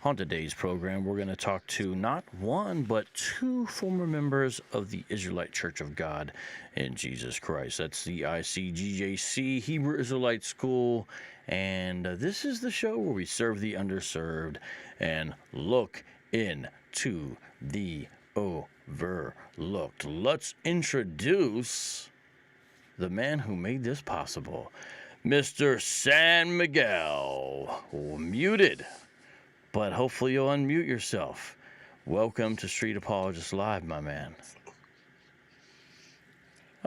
On today's program, we're going to talk to not one, but two former members of the Israelite Church of God in Jesus Christ. That's the ICGJC, Hebrew Israelite School. And this is the show where we serve the underserved and look into the overlooked. Let's introduce the man who made this possible, Mr. San Miguel. Muted. But hopefully you'll unmute yourself. Welcome to Street Apologist Live, my man.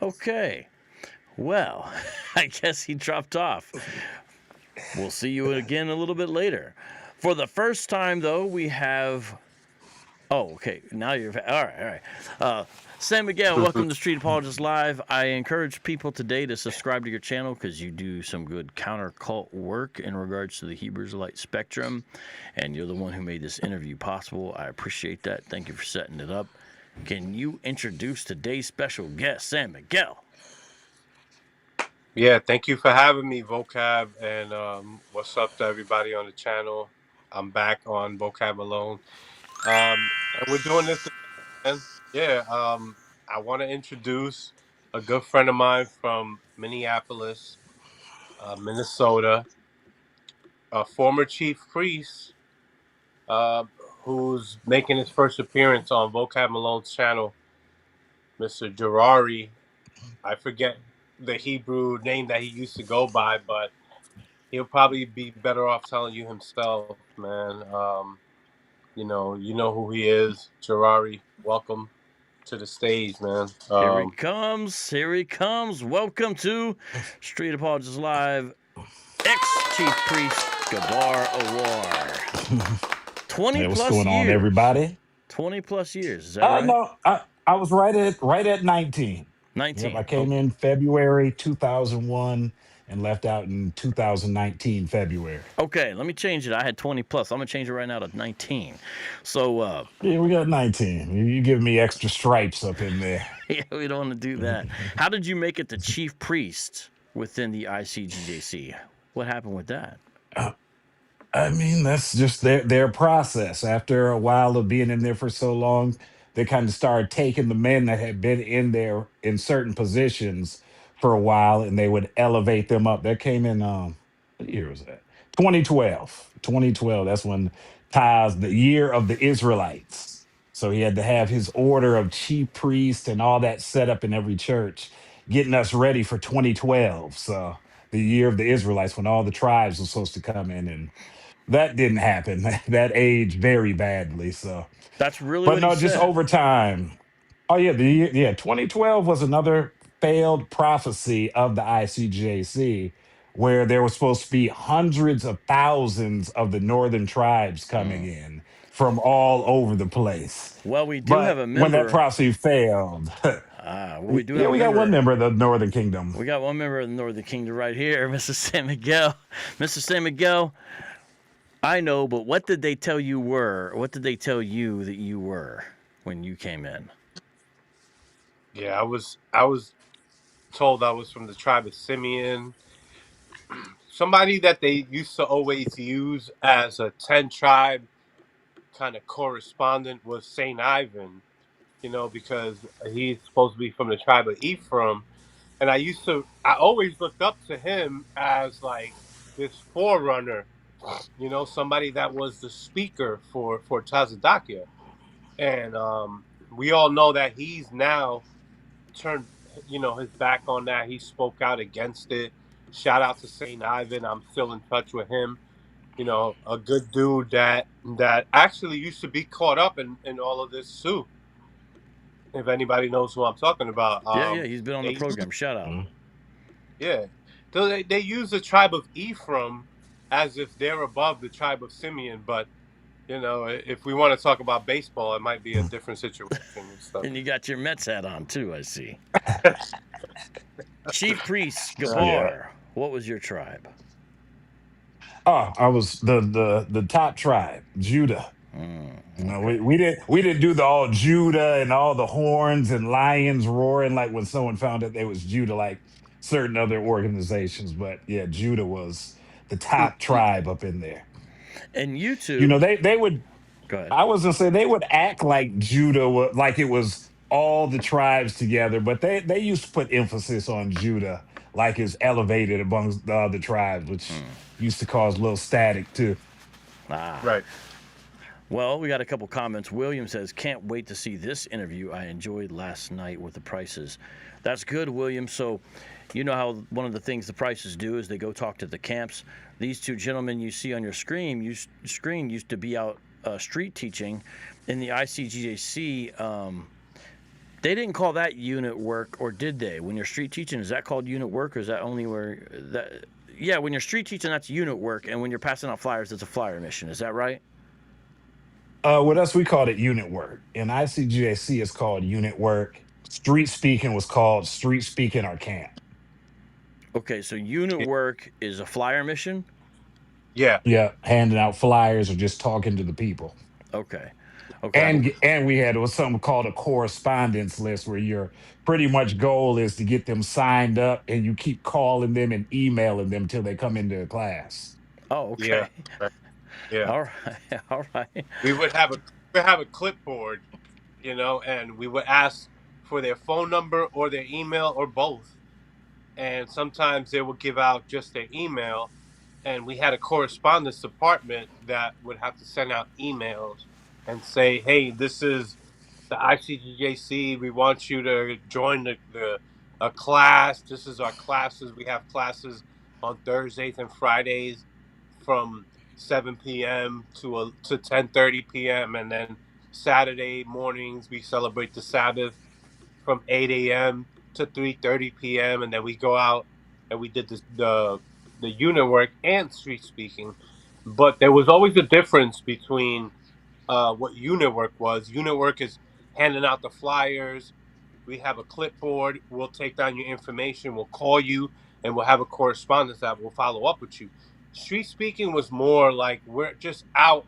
Okay. Well, I guess he dropped off. We'll see you again a little bit later. For the first time, though, we have... Oh, okay. Now you're... All right. San Miguel, welcome to Street Apologist Live. I encourage people today to subscribe to your channel because you do some good counter-cult work in regards to the Hebrew Israelite spectrum, and you're the one who made this interview possible. I appreciate that. Thank you for setting it up. Can you introduce today's special guest, San Miguel? Yeah, thank you for having me, Vocab, and what's up to everybody on the channel. I'm back on vocabmalone. And we're doing this again. Yeah, I want to introduce a good friend of mine from Minneapolis, Minnesota, a former chief priest who's making his first appearance on vocabmalone's channel, Mr. Gerari. I forget the Hebrew name that he used to go by, but he'll probably be better off telling you himself, man. You know who he is. Gerari, welcome to the stage, man. Here he comes. Here he comes. Welcome to Street Apologist Live, ex-chief priest Gabar Ahwar. 20 what's plus going years. on, everybody? 20 plus years. Is that right? No, I was right at 19. 19. Yep, I came in February 2001 and left out in 2019 February. Okay, let me change it. I had 20 plus. I'm gonna change it right now to 19. So yeah, we got 19. You give me extra stripes up in there. Yeah, we don't want to do that. How did you make it the chief priest within the ICGJC? What happened with that? I mean, that's just their process. After a while of being in there for so long, they kind of started taking the men that had been in there in certain positions for a while, and they would elevate them up. That came in, what year was that? 2012. 2012. That's when the year of the Israelites. So he had to have his order of chief priest and all that set up in every church, getting us ready for 2012. So the year of the Israelites, when all the tribes were supposed to come in, and that didn't happen. That aged very badly. So that's really but what no, he just said. over time. Oh yeah, 2012 was another failed prophecy of the ICGJC, where there was supposed to be hundreds of thousands of the northern tribes coming in from all over the place. Well, we do have a member. When that prophecy failed, we got one member of the Northern Kingdom. We got one member of the Northern Kingdom right here, Mr. San Miguel. Mr. San Miguel, I know, but what did they tell you What did they tell you that you were when you came in? Yeah, I was told I was from the tribe of Simeon. Somebody that they used to always use as a 10 tribe kind of correspondent was Saint Ivan, because he's supposed to be from the tribe of Ephraim. And I always looked up to him as like this forerunner, somebody that was the speaker for Tazadakia. And we all know that he's now turned, his back on that. He spoke out against it. Shout out to Saint Ivan. I'm still in touch with him. A good dude that actually used to be caught up in all of this too. If anybody knows who I'm talking about. Yeah, he's been on the program. Shout out. Yeah. So they use the tribe of Ephraim as if they're above the tribe of Simeon, but if we want to talk about baseball, it might be a different situation and stuff. And you got your Mets hat on too, I see. Chief Priest Gabar, what was your tribe? Oh, I was the top tribe, Judah. Okay. We didn't do the all Judah and all the horns and lions roaring like when someone found out they was Judah, like certain other organizations. But yeah, Judah was the top tribe up in there. And You YouTube, know, they would. go ahead. I was gonna say they would act like Judah was like it was all the tribes together, but they used to put emphasis on Judah like it's elevated amongst the other tribes, which used to cause a little static too. Ah. Right. Well, we got a couple comments. William says, "Can't wait to see this interview. I enjoyed last night with the prices." That's good, William. So, you know how one of the things the prices do is they go talk to the camps. These two gentlemen you see on your screen used to be out street teaching in the ICGJC. They didn't call that unit work, or did they? When you're street teaching, is that called unit work, or is that only where that? Yeah, when you're street teaching, that's unit work, and when you're passing out flyers, it's a flyer mission. Is that right? With us, we called it unit work. In ICGAC, it's called unit work. Street speaking was called street speaking or camp. Okay, so unit work is a flyer mission. Yeah. Yeah, handing out flyers or just talking to the people. Okay, okay, And we had was something called a correspondence list where your pretty much goal is to get them signed up and you keep calling them and emailing them till they come into a class. oh, Yeah. okay, Right. Yeah. all right, all right. We would have a clipboard, and we would ask for their phone number or their email or both. And sometimes they would give out just their email, and we had a correspondence department that would have to send out emails and say, "Hey, this is the ICGJC. We want you to join the a class. This is our classes. We have classes on Thursdays and Fridays from 7 p.m. to 10:30 p.m. and then Saturday mornings we celebrate the Sabbath from 8 a.m. to 3:30 p.m. and then we go out and we did the unit work and street speaking. But there was always a difference between what unit work was. Unit work is handing out the flyers. We have a clipboard. We'll take down your information. We'll call you, and we'll have a correspondence that will follow up with you. Street speaking was more like we're just out.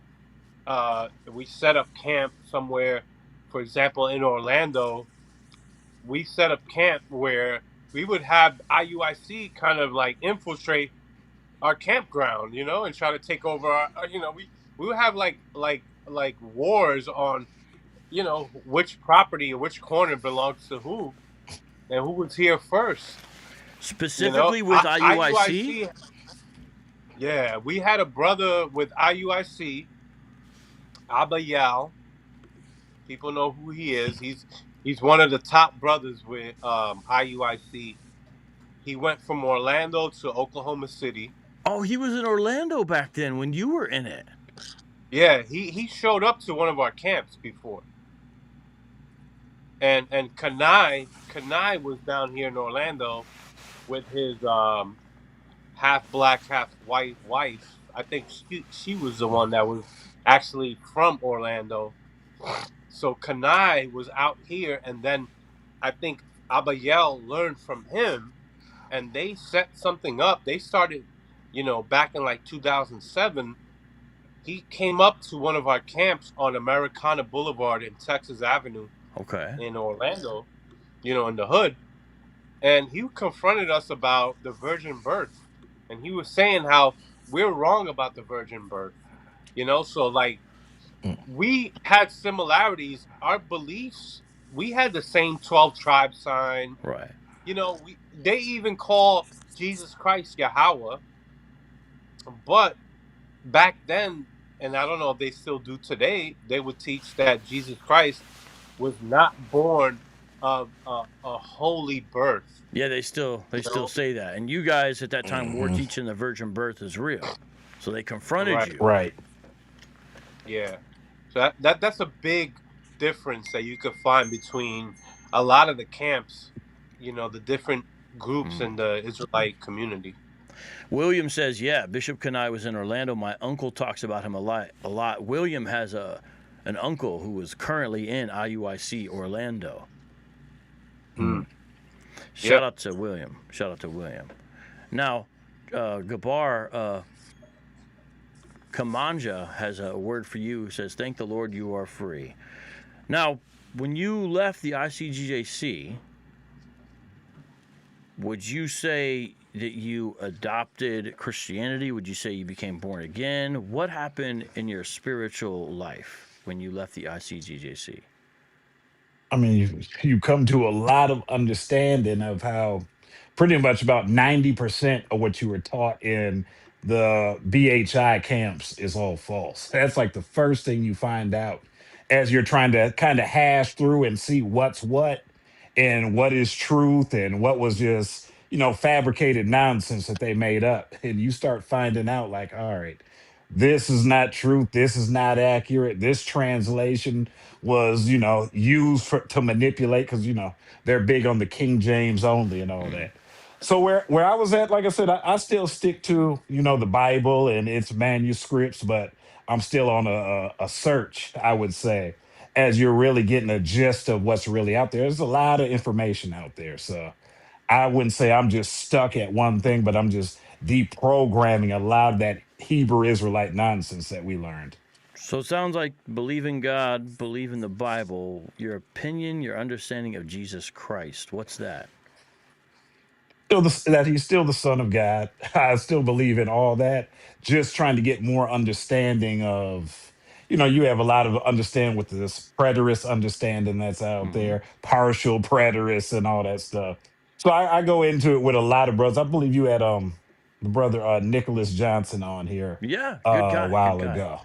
We set up camp somewhere. For example, in Orlando, we set up camp where we would have IUIC kind of like infiltrate our campground, and try to take over we would have like wars on, which property or which corner belongs to who and who was here first. Specifically with IUIC. Yeah, we had a brother with IUIC, Abba Yal. People know who he is. He's one of the top brothers with IUIC. He went from Orlando to Oklahoma City. Oh, he was in Orlando back then when you were in it. Yeah, he showed up to one of our camps before. And Kanai was down here in Orlando with his half black, half white wife. I think she was the one that was actually from Orlando. So Kanai was out here, and then I think Abayel learned from him, and they set something up. They started, back in like 2007. He came up to one of our camps on Americana Boulevard in Texas Avenue Okay. in Orlando, in the hood. And he confronted us about the virgin birth. And he was saying how we're wrong about the virgin birth. So like we had similarities. Our beliefs, we had the same 12 tribe sign. Right. They even call Jesus Christ Yahweh. But back then, and I don't know if they still do today, they would teach that Jesus Christ was not born of a holy birth. Yeah, they still say that. And you guys at that time were Mhm. teaching the virgin birth is real. So they confronted Right. you. Right. Yeah. So that's a big difference that you could find between a lot of the camps, the different groups in the Israelite community. William says, yeah, Bishop Kanai was in Orlando. My uncle talks about him a lot. William has an uncle who is currently in IUIC Orlando. Mm. Shout out to William. Now, Gabar Kamanja has a word for you. Says, thank the Lord you are free. Now, when you left the ICGJC, would you say that you adopted Christianity? Would you say you became born again? What happened in your spiritual life when you left the ICGJC? I mean, you come to a lot of understanding of how pretty much about 90% of what you were taught in the BHI camps is all false. That's like the first thing you find out as you're trying to kind of hash through and see what's what and what is truth and what was just, fabricated nonsense that they made up. And you start finding out, like, all right, this is not truth. This is not accurate. This translation was, used to manipulate because, they're big on the King James only and all Mm. that. So where I was at, like I said, I still stick to, the Bible and its manuscripts, but I'm still on a search, I would say, as you're really getting a gist of what's really out there. There's a lot of information out there. So I wouldn't say I'm just stuck at one thing, but I'm just deprogramming a lot of that Hebrew Israelite nonsense that we learned. So it sounds like believe in God, believe in the Bible. Your opinion, your understanding of Jesus Christ. What's that? That he's still the Son of God. I still believe in all that. Just trying to get more understanding of, you have a lot of understanding with this preterist understanding that's out Mm-hmm. there, partial preterists and all that stuff. So I go into it with a lot of brothers. I believe you had the brother Nicholas Johnson on here Yeah, good a guy, good while guy, ago.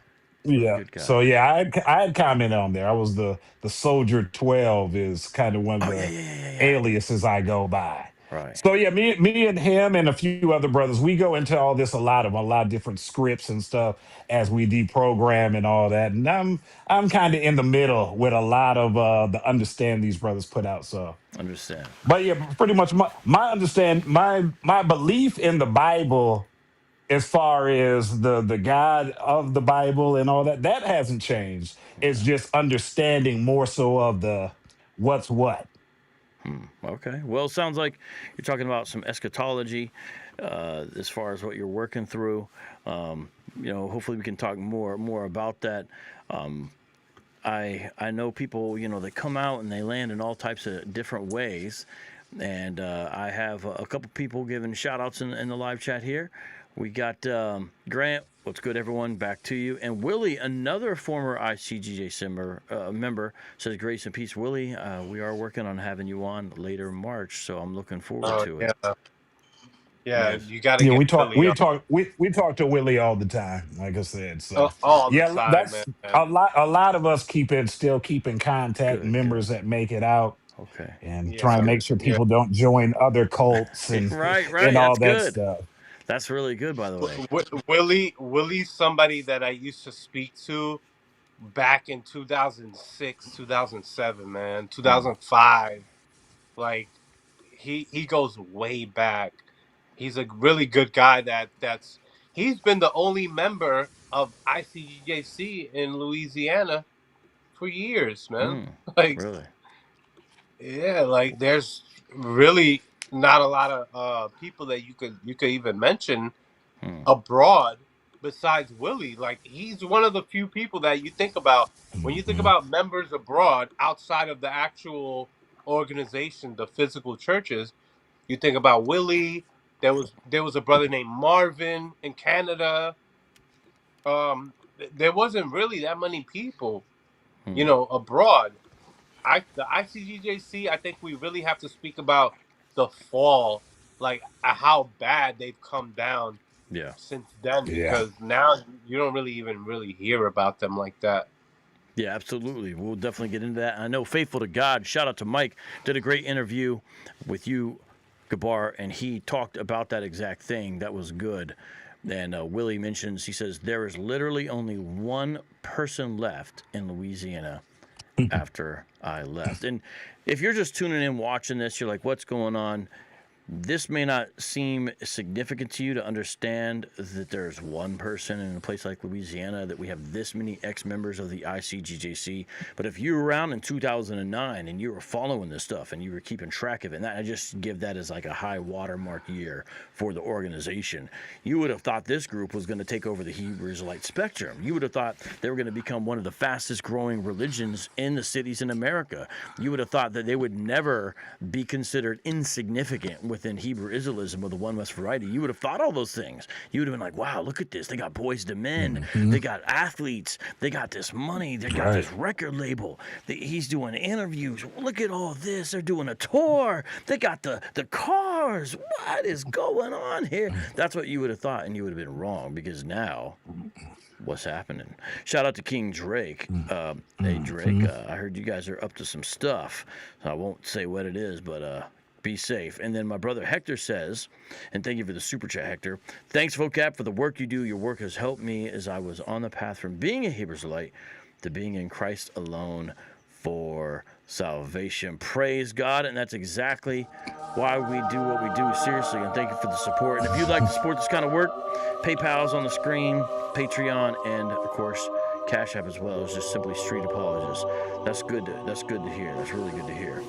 really Yeah. good guy. So yeah, I had commented on there. I was the Soldier 12 is kind of one of Oh yeah, the yeah, yeah, yeah, yeah. aliases I go by. Right. So yeah, me and him and a few other brothers, we go into all this a lot of different scripts and stuff as we deprogram and all that. And I'm kind of in the middle with a lot of the understand these brothers put out. So, Understand. but yeah, pretty much my understand my belief in the Bible as far as the God of the Bible and all that hasn't changed. It's Okay. just understanding more so of the what's what. Okay. Well, it sounds like you're talking about some eschatology as far as what you're working through. Hopefully we can talk more about that. I know people, they come out and they land in all types of different ways. And I have a couple people giving shout outs in the live chat here. We got Grant. What's good, everyone? Back to you. And Willie, another former ICGJ member, says grace and peace. Willie, we are working on having you on later March, so I'm looking forward Oh to it. yeah, yeah. Yes. You got to Yeah, get we talk Billy we on talk we talk to Willie all the time, like I said. So all the yeah, time, that's man. a lot of us still keep in contact, Good, good. members that make it out Okay. and trying to Yeah, make sure yeah. people don't join other cults and Right, and all that's that good. stuff. That's really good, by the way. Willie's somebody that I used to speak to back in 2006, 2007, man, Hmm. 2005. Like he goes way back. He's a really good guy that's he's been the only member of ICGJC in Louisiana for years, man. Hmm. Like Really? yeah, like there's really not a lot of people that you could even mention Hmm. abroad besides Willie. Like he's one of the few people that you think about when you think Mhm. about members abroad outside of the actual organization, the physical churches. You think about Willie. There was a brother named Marvin in Canada. There wasn't really that many people, Hmm. abroad. The ICGJC. I think we really have to speak about the fall, like how bad they've come down Yeah. since then Yeah. because now you don't really even really hear about them like that. Yeah, absolutely. We'll definitely get into that. I know Faithful to God, shout out to Mike, did a great interview with you, Gabar, and he talked about that exact thing. That was good. And Willie mentions, he says, there is literally only one person left in Louisiana after I left. And if you're just tuning in watching this, you're like, what's going on? This may not seem significant to you to understand that there's one person in a place like Louisiana, that we have this many ex-members of the ICGJC. But if you were around in 2009 and you were following this stuff and you were keeping track of it, and I just give that as like a high watermark year for the organization, you would have thought this group was going to take over the Hebrew Israelite spectrum. You would have thought they were going to become one of the fastest growing religions in the cities in America. You would have thought that they would never be considered insignificant within Hebrew Israelism or the One West variety, you would have thought all those things. You would have been like, wow, look at this. They got boys to men. Hmm. They got athletes. They got this money. They got this Right. record label. He's doing interviews. Look at all this. They're doing a tour. They got the cars. What is going on here? That's what you would have thought, and you would have been wrong, because now what's happening? Shout out to King Drake. Hey, Drake, I heard you guys are up to some stuff. So I won't say what it is, but be safe. And then my brother Hector says, and thank you for the super chat, Hector. Thanks, Vocab, for the work you do. Your work has helped me as I was on the path from being a Hebrew Israelite to being in Christ alone for salvation. Praise God. And that's exactly why we do what we do. Seriously. And thank you for the support. And if you'd like to support this kind of work, PayPal's on the screen, Patreon, and of course, Cash App as well. It's just simply StreetApologist. That's good to hear. That's really good to hear.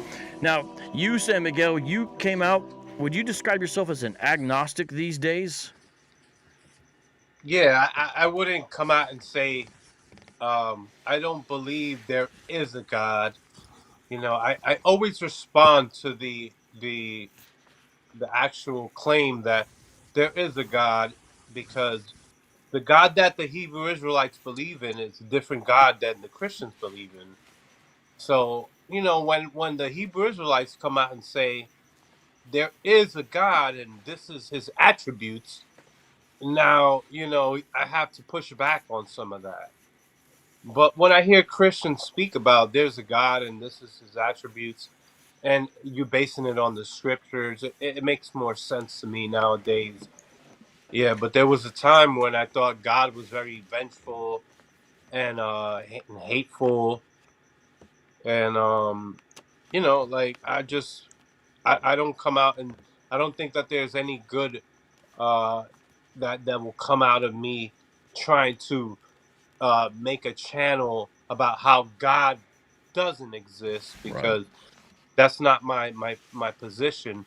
Now, you, San Miguel, you came out. Would you describe yourself as an agnostic these days? Yeah, I wouldn't come out and say I don't believe there is a God. You know, I always respond to the actual claim that there is a God, because the God that the Hebrew Israelites believe in is a different God than the Christians believe in. So, you know, when the Hebrew Israelites come out and say there is a God and this is his attributes, now, you know, I have to push back on some of that. But when I hear Christians speak about there's a God and this is his attributes, and you're basing it on the scriptures, it makes more sense to me nowadays. Yeah, but there was a time when I thought God was very vengeful and hateful, and you know, like I don't come out, and I don't think that there's any good uh that will come out of me trying to make a channel about how God doesn't exist, Right. because that's not my position.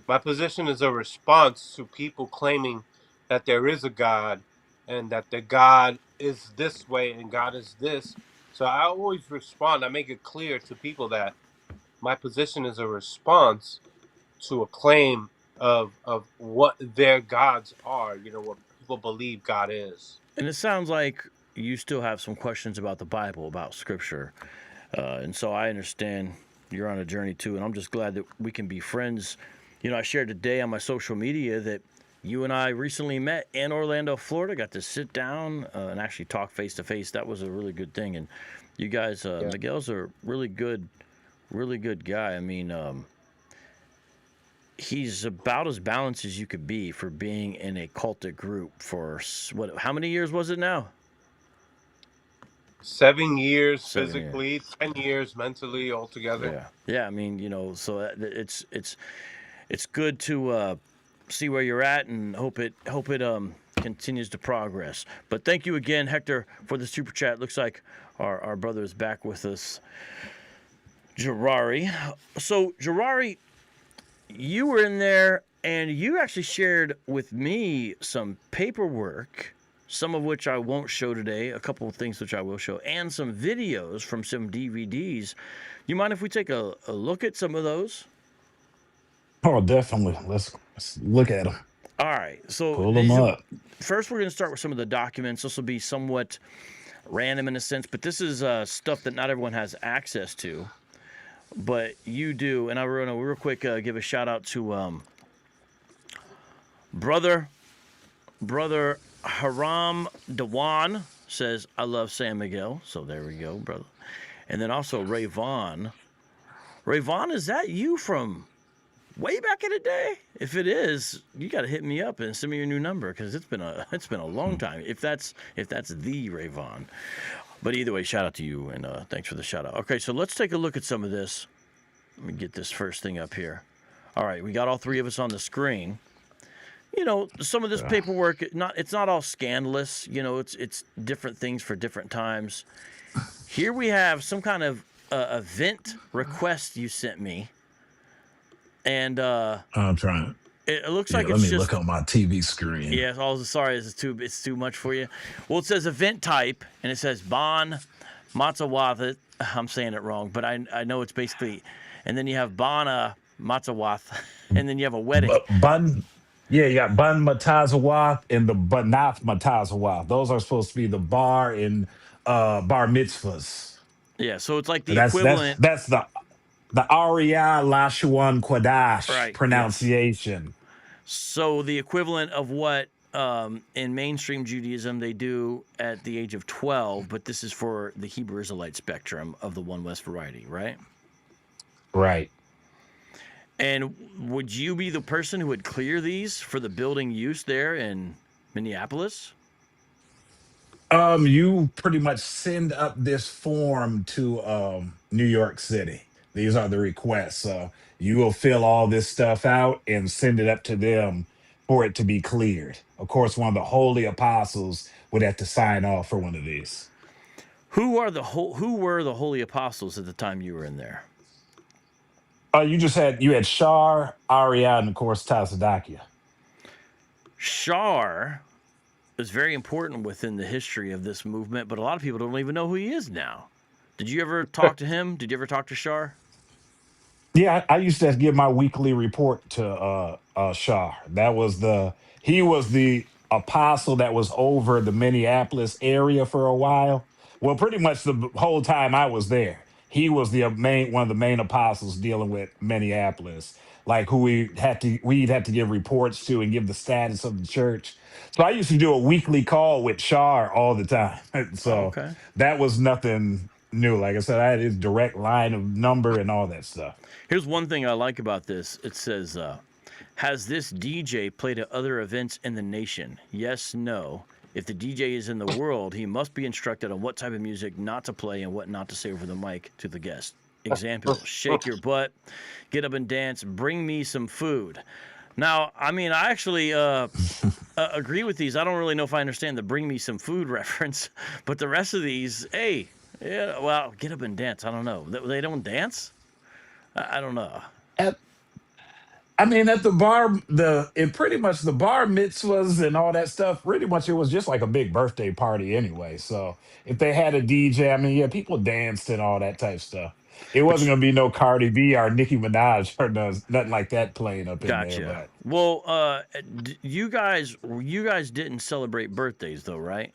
My position is a response to people claiming that there is a God and that the God is this way and God is this. So I always respond. I make it clear to people that my position is a response to a claim of what their gods are, you know, what people believe God is. And it sounds like you still have some questions about the Bible, about Scripture. And so I understand you're on a journey too. And I'm just glad that we can be friends. You know, I shared today on my social media that you and I recently met in Orlando, Florida, got to sit down and actually talk face to face. That was a really good thing. And you guys, Yeah. Miguel's a really good guy. I mean, he's about as balanced as you could be for being in a cultic group for how many years was it now? 7 years 7 years. physically, 10 years mentally altogether. Yeah. I mean, you know, so it's good to see where you're at, and hope it continues to progress. But thank you again, Hector, for the super chat. Looks like our brother is back with us, Jarari. So Jarari, you were in there, and you actually shared with me some paperwork, some of which I won't show today, a couple of things which I will show, and some videos from some DVDs. You mind if we take a look at some of those? Oh, definitely. Let's look at them. All right. So Pull them up. first, we're going to start with some of the documents. This will be somewhat random in a sense, but this is stuff that not everyone has access to, but you do. And I want to real quick give a shout out to brother Haram Dewan says, I love San Miguel. So there we go, brother. And then also Ray Vaughn. Ray Vaughn, is that you from way back in the day? If it is, you got to hit me up and send me your new number, because it's been a long time. If that's the Ray Vaughn. But either way, shout out to you, and thanks for the shout out. Okay, so let's take a look at some of this. Let me get this first thing up here. All right, we got all three of us on the screen. You know, some of this paperwork, it's not all scandalous. You know, it's different things for different times. Here we have some kind of event request you sent me, and I'm trying. it looks like Let it's me just look on my TV screen. yeah. Sorry, it's too much for you. Well, it says event type, and it says Bon Matzawathet. I'm saying it wrong, but I know it's basically, and then you have Bana Matzawath, and then you have a wedding. Bun. Yeah, you got Bun Matazawath and the Banath Matazawath. Those are supposed to be the bar and bar mitzvahs. Yeah, so it's like the That's equivalent. the Arya Lashuan Quadash Right. Yes. pronunciation. So the equivalent of what in mainstream Judaism they do at the age of 12, but this is for the Hebrew Israelite spectrum of the One West variety, right? Right. And would you be the person who would clear these for the building use there in Minneapolis? You pretty much send up this form to New York City. These are the requests. So you will fill all this stuff out and send it up to them for it to be cleared. Of course, one of the holy apostles would have to sign off for one of these. Who were the holy apostles at the time you were in there? You had Shar, Arya, and of course Tazadakia. Shar is very important within the history of this movement, but a lot of people don't even know who he is now. Did you ever talk to him? Did you ever talk to Shar? Yeah, I used to give my weekly report to Shar. He was the apostle that was over the Minneapolis area for a while. Well, pretty much the whole time I was there. He was the main one of the main apostles dealing with Minneapolis, like who we'd have to give reports to and give the status of the church. So I used to do a weekly call with Shar all the time. Oh, So okay. that was nothing new. Like I said, I had his direct line of number and all that stuff. Here's one thing I like about this. It says, has this DJ played at other events in the nation? Yes, no. If the DJ is in the world, he must be instructed on what type of music not to play and what not to say over the mic to the guest. Example, shake your butt, get up and dance, bring me some food. Now, I mean, I actually agree with these. I don't really know if I understand the bring me some food reference, but the rest of these, hey, yeah, well, get up and dance. I don't know. They don't dance? I don't know. I mean, at the bar, pretty much the bar mitzvahs and all that stuff, pretty much it was just like a big birthday party anyway. So if they had a DJ, I mean, yeah, people danced and all that type stuff. It But wasn't gonna be no Cardi B or Nicki Minaj or nothing like that playing up in there. gotcha. But Well, you guys didn't celebrate birthdays though, right?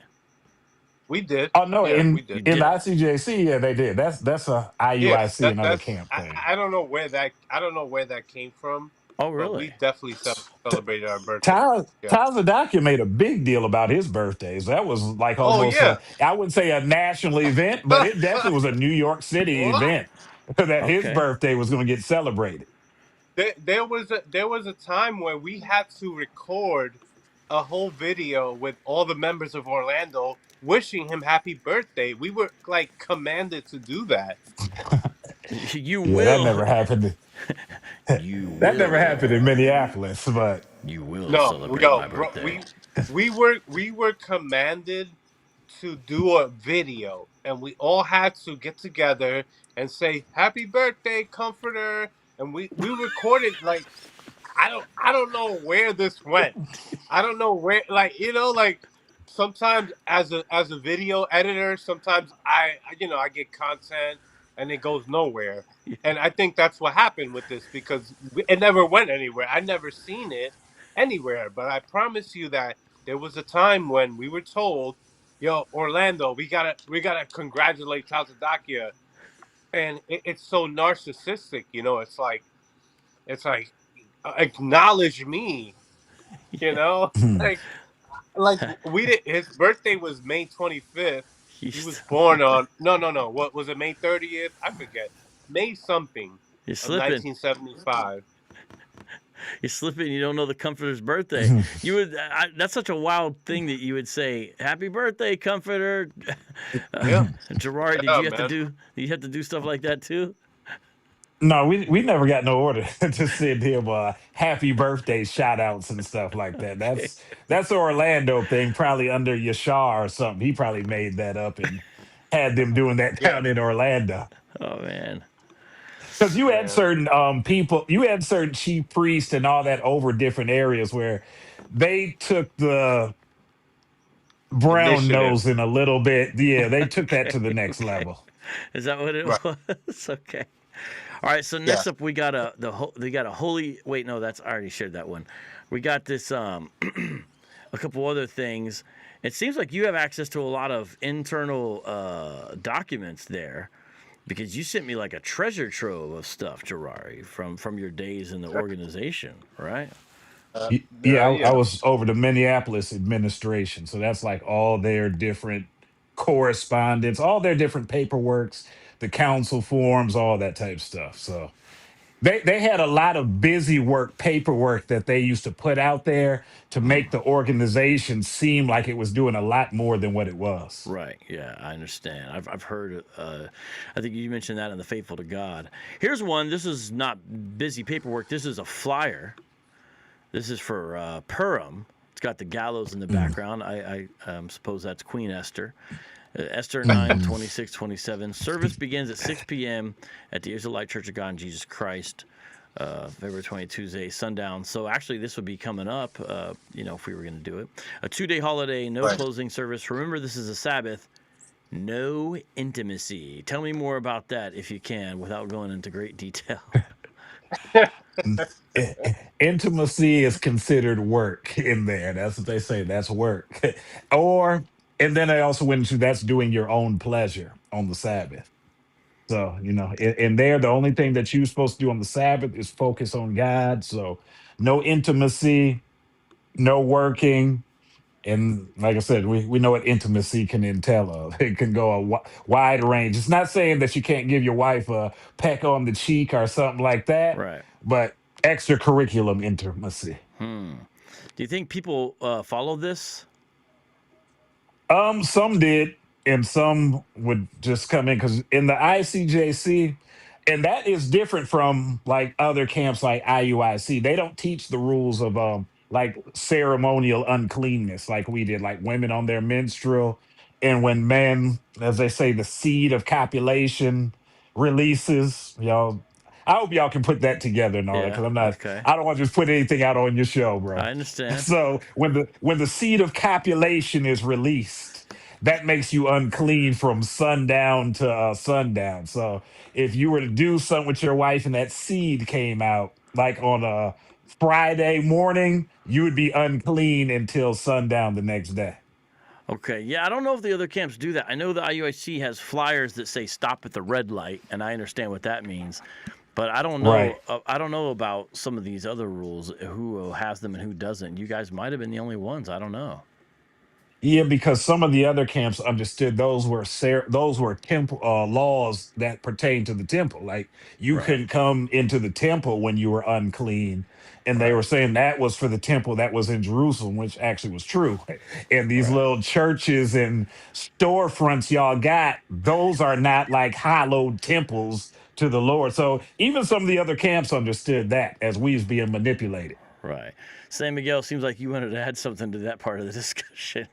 We did. oh no, Yeah, we You did. in the did. ICJC, yeah, they did. That's a Yeah, IUIC, another that's camp thing. I don't know where that came from, Oh, but really? we definitely celebrated our birthday. Yeah. Tyler made a big deal about his birthdays. That was like Oh almost yeah. I wouldn't say a national event, but it definitely was a New York City What? event that his Okay. birthday was going to get celebrated. There was a time when we had to record a whole video with all the members of Orlando wishing him happy birthday. We were like commanded to do that. You Yeah, that will. never happened. You That never happened in will. Minneapolis, but You will No, celebrate yo, my bro, birthday. we were commanded to do a video, and we all had to get together and say happy birthday, comforter, and we recorded like I don't know where this went. I don't know where, like, like sometimes as a video editor, sometimes I get content and it goes nowhere. And I think that's what happened with this because it never went anywhere. I never seen it anywhere, but I promise you that there was a time when we were told, "Yo, Orlando, we gotta congratulate Tazadakia," and it's so narcissistic, it's like acknowledge me, you know, like we did. His birthday was May 25th. He was He's, born on no. What was it? May 30th? I forget. May something you're of slipping. 1975. You're slipping. You don't know the comforter's birthday. You would. That's such a wild thing that you would say, "Happy birthday, comforter." Yeah, Gerard, did yeah, you have to man. do? Did you have to do stuff like that too? no, we never got no order to send him happy birthday shout outs and stuff like that. Okay. That's an Orlando thing, probably under Yashar or something. He probably made that up and had them doing that Yeah, down in Orlando. Oh man. Because you had man. certain people, you had certain chief priests and all that over different areas where they took the brown Initiative. nosing a little bit. Yeah, they took that Okay. to the next Okay. level. Is that what it Right. was? Okay. All right, so Yeah. next up we got a holy. Wait, no, that's I already shared that one. We got this a couple other things. It seems like you have access to a lot of internal documents there because you sent me like a treasure trove of stuff, Gerari, from your days in the organization, right? Yeah, I Yeah. was over the Minneapolis administration, so that's like all their different correspondence, all their different paperworks, the council forms, all that type of stuff. So they had a lot of busy work paperwork that they used to put out there to make the organization seem like it was doing a lot more than what it was. Right. Yeah, I understand. I've heard. I think you mentioned that in the Faithful to God. Here's one. This is not busy paperwork. This is a flyer. This is for Purim. It's got the gallows in the Mm, background. I suppose that's Queen Esther. Esther 9, mhm. 26, 27. Service begins at 6 p.m. at the Israelite Church of God in Jesus Christ, February 20, Tuesday, sundown. So actually, this would be coming up, if we were going to do it. A 2-day holiday, no Right. closing service. Remember, this is a Sabbath. No intimacy. Tell me more about that if you can, without going into great detail. Intimacy is considered work in there. That's what they say. That's work. Or, and then they also went into that's doing your own pleasure on the Sabbath. So, in there, the only thing that you're supposed to do on the Sabbath is focus on God. So, no intimacy, no working. And like I said, we know what intimacy can entail of. It can go a wide range. It's not saying that you can't give your wife a peck on the cheek or something like that, Right. but extracurriculum intimacy. Hmm. Do you think people follow this? Some did, and some would just come in because in the ICJC, and that is different from like other camps like IUIC. They don't teach the rules of like ceremonial uncleanness like we did, like women on their menstrual, and when men, as they say, the seed of copulation releases. I hope y'all can put that together and all that Yeah. because Okay. I don't want to just put anything out on your show, bro. I understand. So when the seed of copulation is released, that makes you unclean from sundown to sundown. So if you were to do something with your wife and that seed came out like on a Friday morning, you would be unclean until sundown the next day. Okay. Yeah, I don't know if the other camps do that. I know the IUIC has flyers that say "Stop at the red light," and I understand what that means. But I don't Right. know. I don't know about some of these other rules. Who has them and who doesn't? You guys might have been the only ones. I don't know. Yeah, because some of the other camps understood those were temple laws that pertain to the temple. Like you Right. couldn't come into the temple when you were unclean, and they were Right. saying that was for the temple that was in Jerusalem, which actually was true. And these Right. little churches and storefronts y'all got, those are not like hallowed temples to the Lord. So even some of the other camps understood that as we was being manipulated. Right. San Miguel, seems like you wanted to add something to that part of the discussion.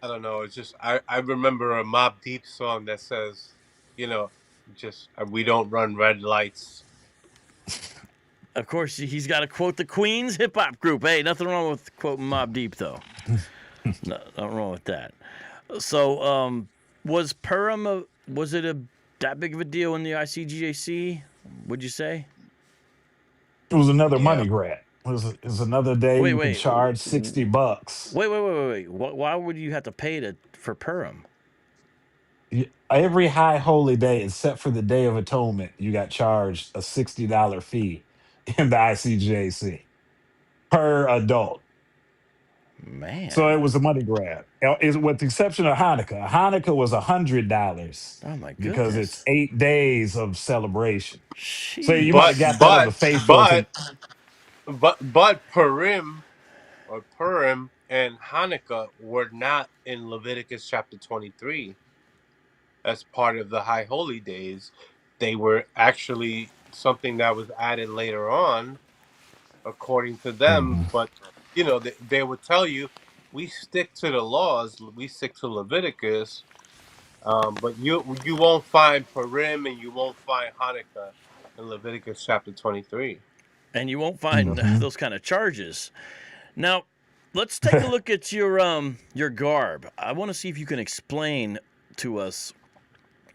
I don't know. It's just I remember a Mob Deep song that says, you know, just we don't run red lights. Of course, he's got to quote the Queens hip hop group. Hey, nothing wrong with quoting Mob Deep, though. No, nothing wrong with that. So, was Purim was it that big of a deal in the ICGJC? Would you say? It was another Yeah. money grab. It was another day Wait, you can wait, charge $60. wait. Why would you have to pay for Purim? Every high holy day except for the Day of Atonement, you got charged a $60 fee in the ICJC per adult. So Man, it was a money grab. With the exception of Hanukkah. Hanukkah was $100 oh my because it's goodness. 8 days of celebration. So you might But have got Jeez. that on the but faithful but to but Purim and Hanukkah were not in Leviticus chapter 23 as part of the high holy days. They were actually something that was added later on according to them, Mhm. but they would tell you we stick to the laws, we stick to Leviticus, but you won't find Purim and you won't find Hanukkah in Leviticus chapter 23. And you won't find Mhm. those kind of charges. Now, let's take a look at your garb. I want to see if you can explain to us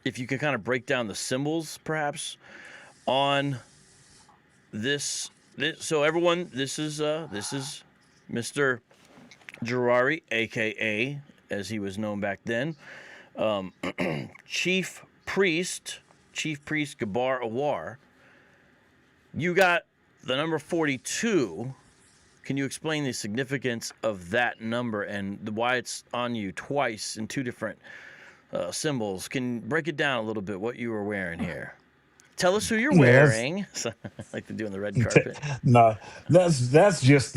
if you can kind of break down the symbols, perhaps, on this. So everyone, this is Mr. Girari, aka as he was known back then, Chief Priest, Chief Priest Gabar Ahwar. You got the number 42. Can you explain the significance of that number and why it's on you twice in two different symbols? Can break it down a little bit what you were wearing here. Tell us who you're Yes. wearing, like they do on the red carpet. No, that's just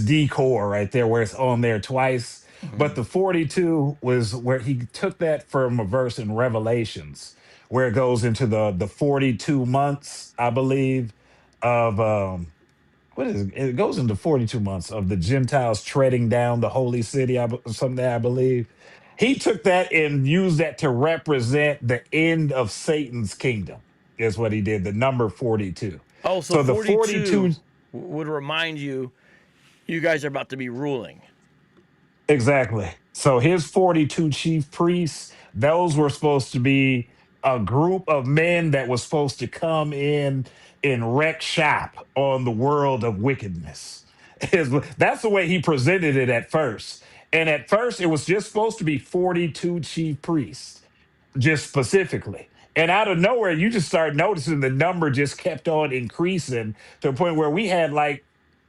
decor right there where it's on there twice. Mm-hmm. But the 42 was where he took that from a verse in Revelations where it goes into the 42 months, I believe, of what is it? It goes into 42 months of the Gentiles treading down the holy city, something I believe. He took that and used that to represent the end of Satan's kingdom, is what he did, the number 42. Oh, so So the 42 42, would remind you guys are about to be ruling. exactly. So his 42 chief priests, those were supposed to be a group of men that was supposed to come in and wreck shop on the world of wickedness. That's the way he presented it at first. And at first, it was just supposed to be 42 chief priests, just specifically. And out of nowhere, you just start noticing the number just kept on increasing to the point where we had like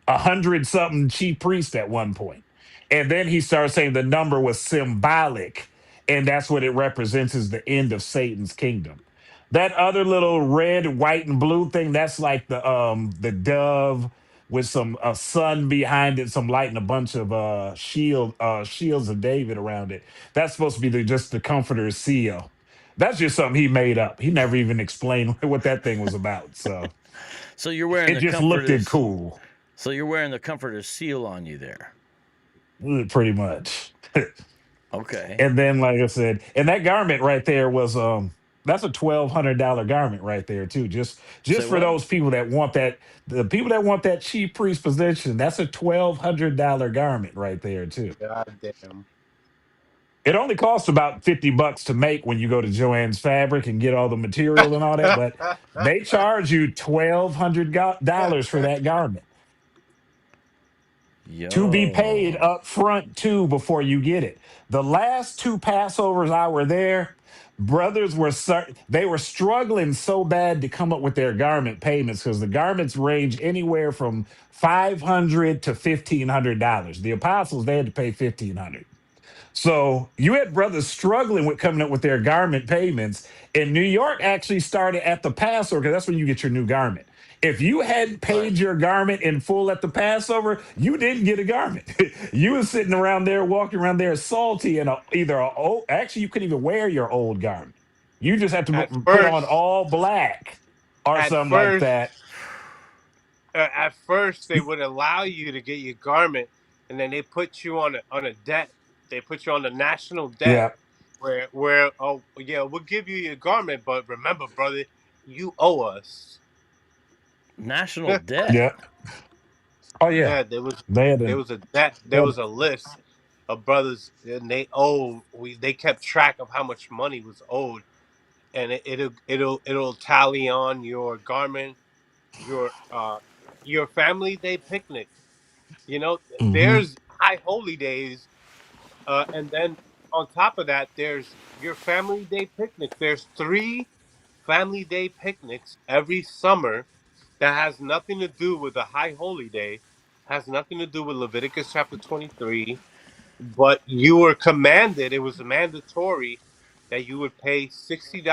100 something chief priests at one point. And then he started saying the number was symbolic, and that's what it represents is the end of Satan's kingdom. That other little red, white, and blue thing, that's like the dove with some sun behind it, some light, and a bunch of shields of David around it. That's supposed to be just the comforter's seal. That's just something he made up. He never even explained what that thing was about. So So you're wearing it the just looked it comforter's. cool, So you're wearing the comforter's seal on you there. pretty much. Okay. And then, like I said, and that garment right there was that's a $1,200 garment right there too. Say Just for what? those people that want that, the people that want that chief priest position, that's a $1,200 garment right there too. God damn. It only costs about $50 to make when you go to Joann's Fabric and get all the material and all that, but they charge you $1,200 for that garment to be paid Yo. up front too before you get it. The last two Passovers I were there, brothers were they were struggling so bad to come up with their garment payments because the garments range anywhere from $500 to $1,500. The apostles they had to pay $1,500. So you had brothers struggling with coming up with their garment payments. And New York actually started at the Passover because that's when you get your new garment. If you hadn't Right. paid your garment in full at the Passover, you didn't get a garment. You was sitting around there, walking around there salty and either a old, actually you couldn't even wear your old garment. You just had to At put on first, all black or at something like first, that. at first, they would allow you to get your garment, and then they put you on a debt. They put you on the national debt, Yeah, where oh yeah, we'll give you your garment, but remember, brother, you owe us. National debt. yeah. Oh yeah. Yeah, They had there a, was a debt. they There had was a list of brothers, and they owe. They kept track of how much money was owed, and it'll tally on your garment, your your family day picnic. You know, Mhm. there's high holy days, and then on top of that, there's your family day picnic. There's three family day picnics every summer that has nothing to do with the high holy day, has nothing to do with Leviticus chapter 23, but you were commanded, it was mandatory that you would pay $60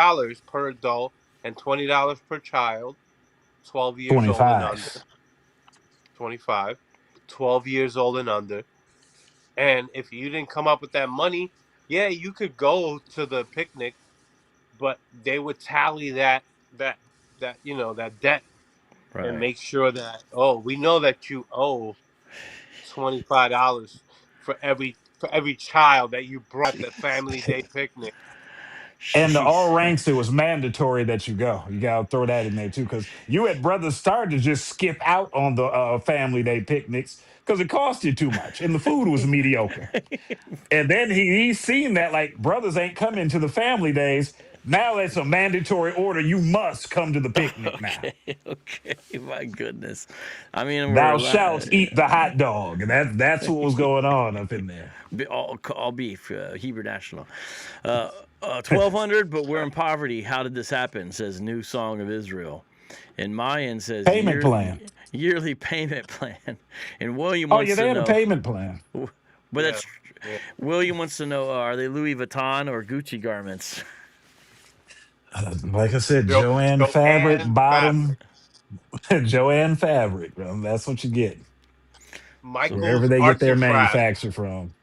per adult and $20 per child, 12 years old and under, 25. 25, 12 years old and under. And if you didn't come up with that money, yeah, you could go to the picnic, but they would tally that that debt and Right. make sure that, oh, we know that you owe $25 for every child that you brought at the family day picnic. And the all Jeez. ranks, it was mandatory that you go. You gotta throw that in there too, because you had brothers start to just skip out on the family day picnics because it cost you too much and the food was mediocre. And then he's seen that like brothers ain't coming to the family days. Now it's a mandatory order. You must come to the picnic now. Okay, okay, my goodness. I mean, Thou shalt eat the hot dog. And that's what was going on up in there. all beef, Hebrew National. 1,200, but we're in poverty. How did this happen? Says New Song of Israel. And Mayan says Payment plan. yearly payment plan. And William Oh, wants yeah, they to had a know. payment plan. But Yeah. that's Yeah. William wants to know: are they Louis Vuitton or Gucci garments? Like I said, Joanne fabric, Joanne bottom, Fabrics. Joanne fabric. Bro. That's what you get. Wherever Michael's they get Arts their and Crafts. manufacture from.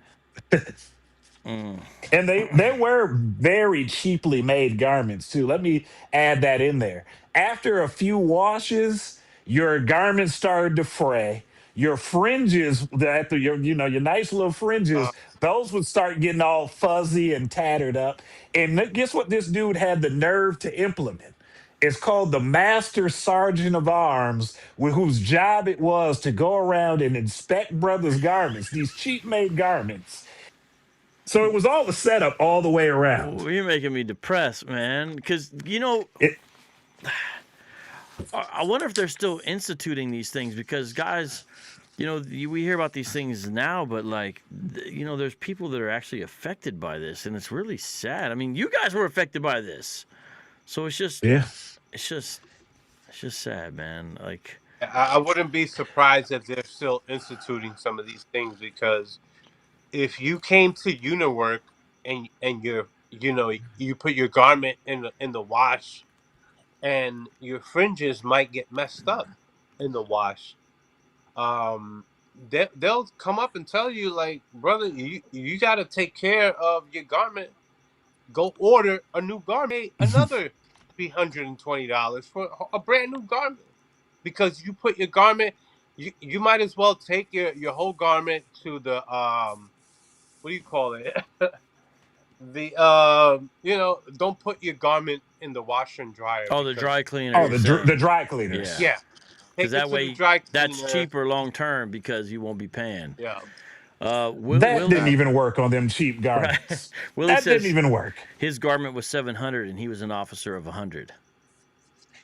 Mm. And they were very cheaply made garments too. Let me add that in there. After a few washes, your garments started to fray. Your fringes, after your nice little Uh, fringes, those would start getting all fuzzy and tattered up. And guess what? This dude had the nerve to implement. It's called the Master Sergeant of Arms, whose job it was to go around and inspect brothers' garments, these cheap made garments. So it was all the setup all the way around. Oh, you're making me depressed, man. Because It, I wonder if they're still instituting these things. Because guys, we hear about these things now, but like, there's people that are actually affected by this, and it's really sad. I mean, you guys were affected by this, so it's just, yeah. it's just, it's just sad, man. Like, I wouldn't be surprised if they're still instituting some of these things, because if you came to Uniwork and you put your garment in the wash, and your fringes might get messed up in the wash, they'll come up and tell you, like, brother, you got to take care of your garment. Go order a new garment, another $320 for a brand new garment, because you put your garment. You might as well take your whole garment to the what do you call it? The don't put your garment in the washer and dryer, oh, the because dry cleaner, Oh, you're the saying, dry yeah, cleaners. yeah, because take it that to the way dry that's cleaner. cheaper long term because you won't be paying. Yeah, That didn't Willie, even work on them cheap right? garments. Willie That didn't says even work. his garment was 700, and he was an officer of 100.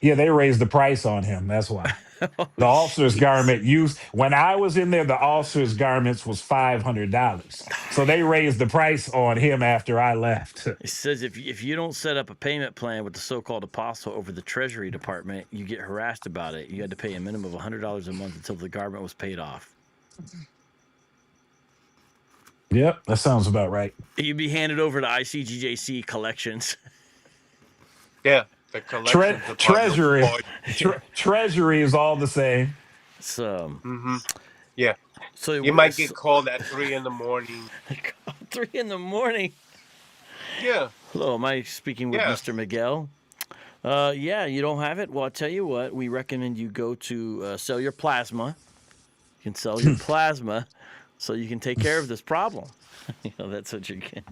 Yeah, they raised the price on him. That's why. Oh, The officer's jeez. garment used when I was in there, the officer's garments was $500. So they raised the price on him after I left. It says if you don't set up a payment plan with the so-called apostle over the Treasury Department, you get harassed about it. You had to pay a minimum of $100 a month until the garment was paid off. Yep, that sounds about right. You'd be handed over to ICGJC collections. yeah. The collections department will Treasury, call Treasury is all the same. So, you. Yeah, so, you might so get called at 3 in the morning. 3 in the morning. Yeah, Hello, am I speaking with yeah. Mr. Miguel? Yeah, you don't have it? Well, I'll tell you what. We recommend you go to sell your plasma. You can sell your plasma so you can take care of this problem. That's what you can.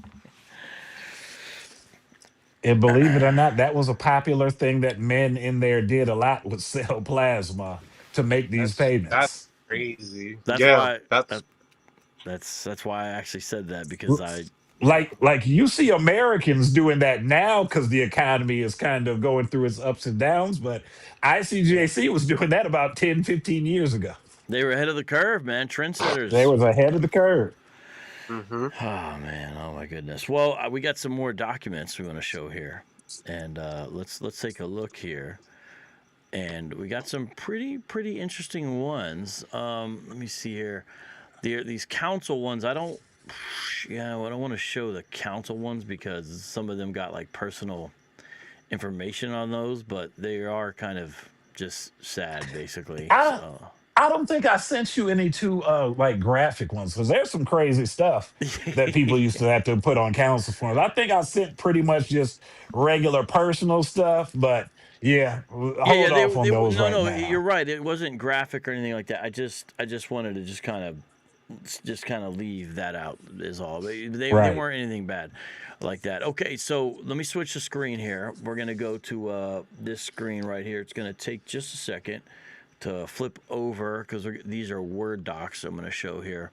And believe it or not, that was a popular thing that men in there did a lot, was sell plasma to make these That's payments. crazy. That's Yeah, why that's that's why I actually said that, because I Like you see Americans doing that now because the economy is kind of going through its ups and downs, but yeah. ICGAC was doing that about 10, 15 years ago. they were ahead of the curve, man. They Trendsetters. was ahead of the curve. Mm-hmm. Oh man, oh my goodness. Well, we got some more documents we want to show here, and let's take a look here. And we got some pretty interesting ones. Let me see here. These council ones, I don't. Yeah, I don't want to show the council ones because some of them got like personal information on those, but they are kind of just sad, basically. I So. I don't think I sent you any too like graphic ones because there's some crazy stuff that people used to have to put on council forms. I think I sent pretty much just regular personal stuff, but yeah, Yeah, hold off on those no, right no, you're now. right. It wasn't graphic or anything like that. I just wanted to just kind of leave that out is all. They Right. weren't anything bad like that. Okay, so let me switch the screen here. We're gonna go to this screen right here. It's gonna take just a second to flip over because these are Word docs I'm going to show here.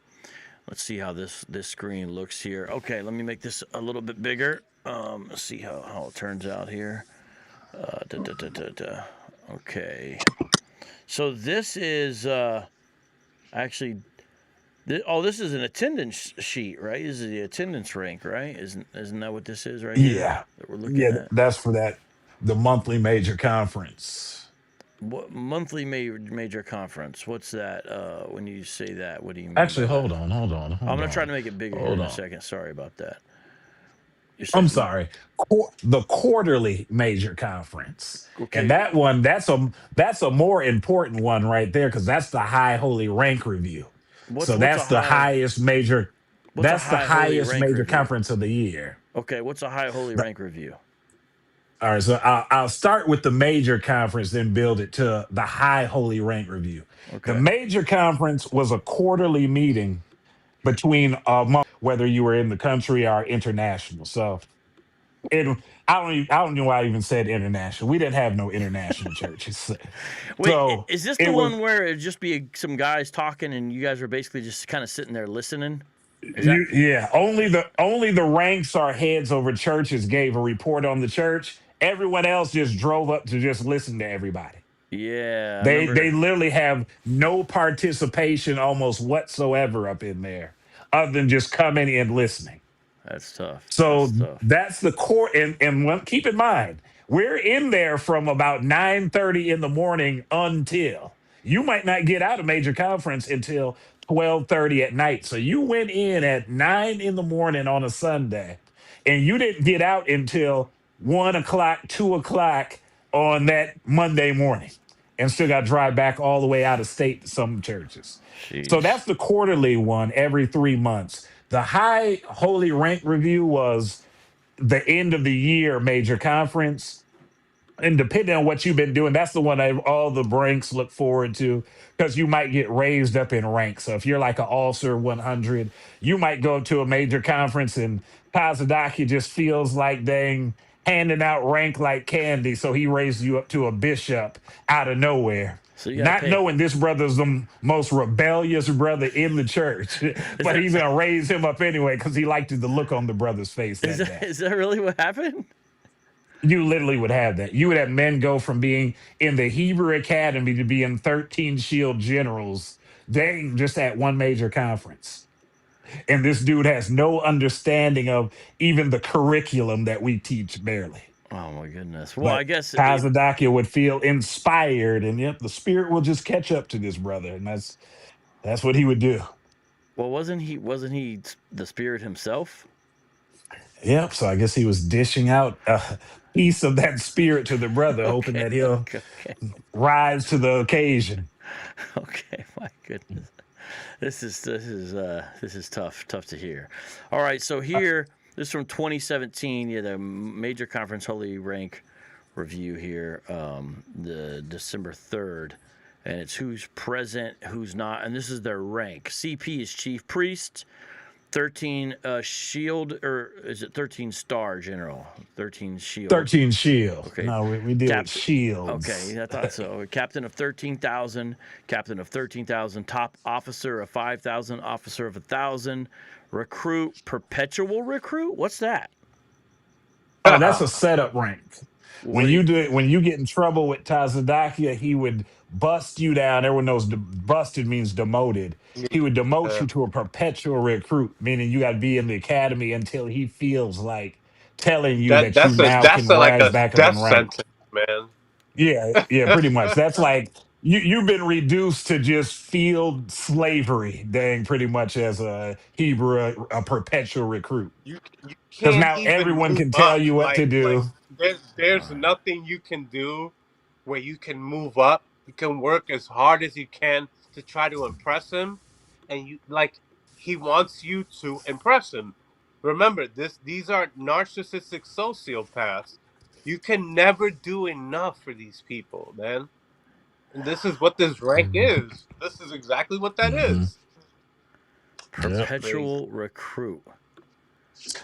Let's see how this screen looks here. Okay, let me make this a little bit bigger. Let's see how it turns out here. Okay. So this is actually, this is an attendance sheet, right? This is the attendance rank, right? Isn't that what this is right here Yeah. that we're looking Yeah, at? that's for the monthly major conference. What monthly major conference? What's that? When you say that, what do you mean by Actually, that? hold on. I'm gonna try to make it bigger here Hold in a on. second. Sorry about that. You I'm said sorry. The quarterly major conference. And okay. that one, that's a more important one right there, because that's the high holy rank review. What's So what's a high what's a that's the high holy highest rank major review? conference of the year. Okay, what's a high holy The- rank review? all right, so I'll start with the major conference, then build it to the high holy rank review. The Okay. major conference was a quarterly meeting between whether you were in the country or international. So it, I don't know why I even said international. We didn't have no international churches. Wait, So is this the it was one where it'd just be some guys talking and you guys are basically just kind of sitting there listening? Is that yeah, only the ranks or heads over churches gave a report on the church. Everyone else just drove up to just listen to everybody. yeah, I They remember. literally have no participation almost whatsoever up in there, other than just coming and listening. That's tough. That's So tough. that's the core. Keep in mind, we're in there from about 9:30 in the morning until you might not get out of major conference until 12:30 at night. So you went in at 9 in the morning on a Sunday, and you didn't get out until 1 o'clock, 2 o'clock on that Monday morning, and still got to drive back all the way out of state to some churches. So Jeez. that's the quarterly one every 3 months. The high holy rank review was the end of the year major conference. And depending on what you've been doing, that's the one that all the ranks look forward to, because you might get raised up in rank. So if you're like an Ulcer 100, you might go to a major conference and Kazadaki just feels like dang handing out rank like candy. So he raised you up to a bishop out of nowhere. So you got to Not pay. knowing this brother's the most rebellious brother in the church, Is but that he's going to raise him up anyway because he liked the look on the brother's face is that that day. is that really what happened? You literally would have that. You would have men go from being in the Hebrew Academy to being 13 shield generals, dang, just at one major conference. And this dude has no understanding of even the curriculum that we teach, barely. Oh my goodness. Well, I But guess Kazadakia would feel inspired, and yep, the spirit will just catch up to this brother, and that's what he would do. well, wasn't he the spirit himself? Yep. So I guess he was dishing out a piece of that spirit to the brother, hoping Okay. that he'll Okay. rise to the occasion. Okay. My goodness. This is tough to hear. All right, so here this is from 2017. Yeah, the major conference holy rank review here, the December 3rd, and it's who's present, who's not, and this is their rank. CP is chief priest. 13 shield, or is it 13 star general? 13 shield. 13 shield. Okay. No, we deal with Captain. shields. Okay, I thought so. Captain of 13,000, captain of 13,000, top officer of 5,000, officer of 1,000, recruit, perpetual recruit. What's that? Oh, that's a setup rank. What do you? When you get in trouble with Tazadakia, he would bust you down. Everyone knows busted means demoted. He would demote Yeah. you to a perpetual recruit, meaning you got to be in the academy until he feels like telling you That that you now that's can like rise a back up death in rank. sentence, man. Yeah, yeah, pretty much. That's like you've been reduced to just field slavery, dang, pretty much as a Hebrew, a perpetual recruit. You Because can't now even everyone move can tell up. you what to Like do. there's nothing you can do where you can move up. You can work as hard as you can to try to impress him, and you like he wants you to impress him. Remember these are narcissistic sociopaths. You can never do enough for these people, man. And this is what this rank is. This is exactly what that Mm-hmm. is. It's Yep. crazy. Perpetual recruit.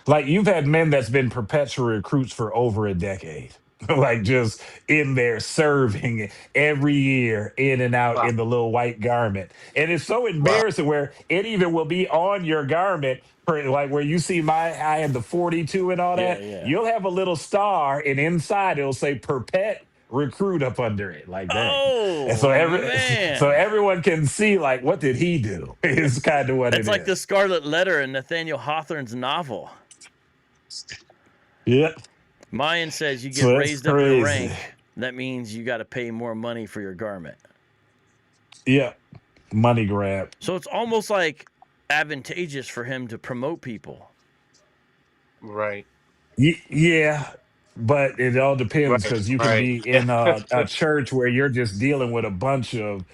Like you've had men that's been perpetual recruits for over a decade. like just in there serving every year, in and out Wow. in the little white garment. And it's so Wow. embarrassing where it even will be on your garment. For, like where you see I had the 42 and all Yeah, that, yeah. you'll have a little star, and inside it'll say Perpet Recruit up under it, like dang. And so Oh so man, everyone can see like what did he do? Is kind of what it that's like the is. Scarlet Letter in Nathaniel Hawthorne's novel. Yeah. Mayan says you get So that's raised up in crazy. rank. That means you got to pay more money for your garment. Yeah. Money grab. So it's almost like advantageous for him to promote people. Right. Yeah, but it all depends Right. because you can Right. be Yeah. in a church where you're just dealing with a bunch of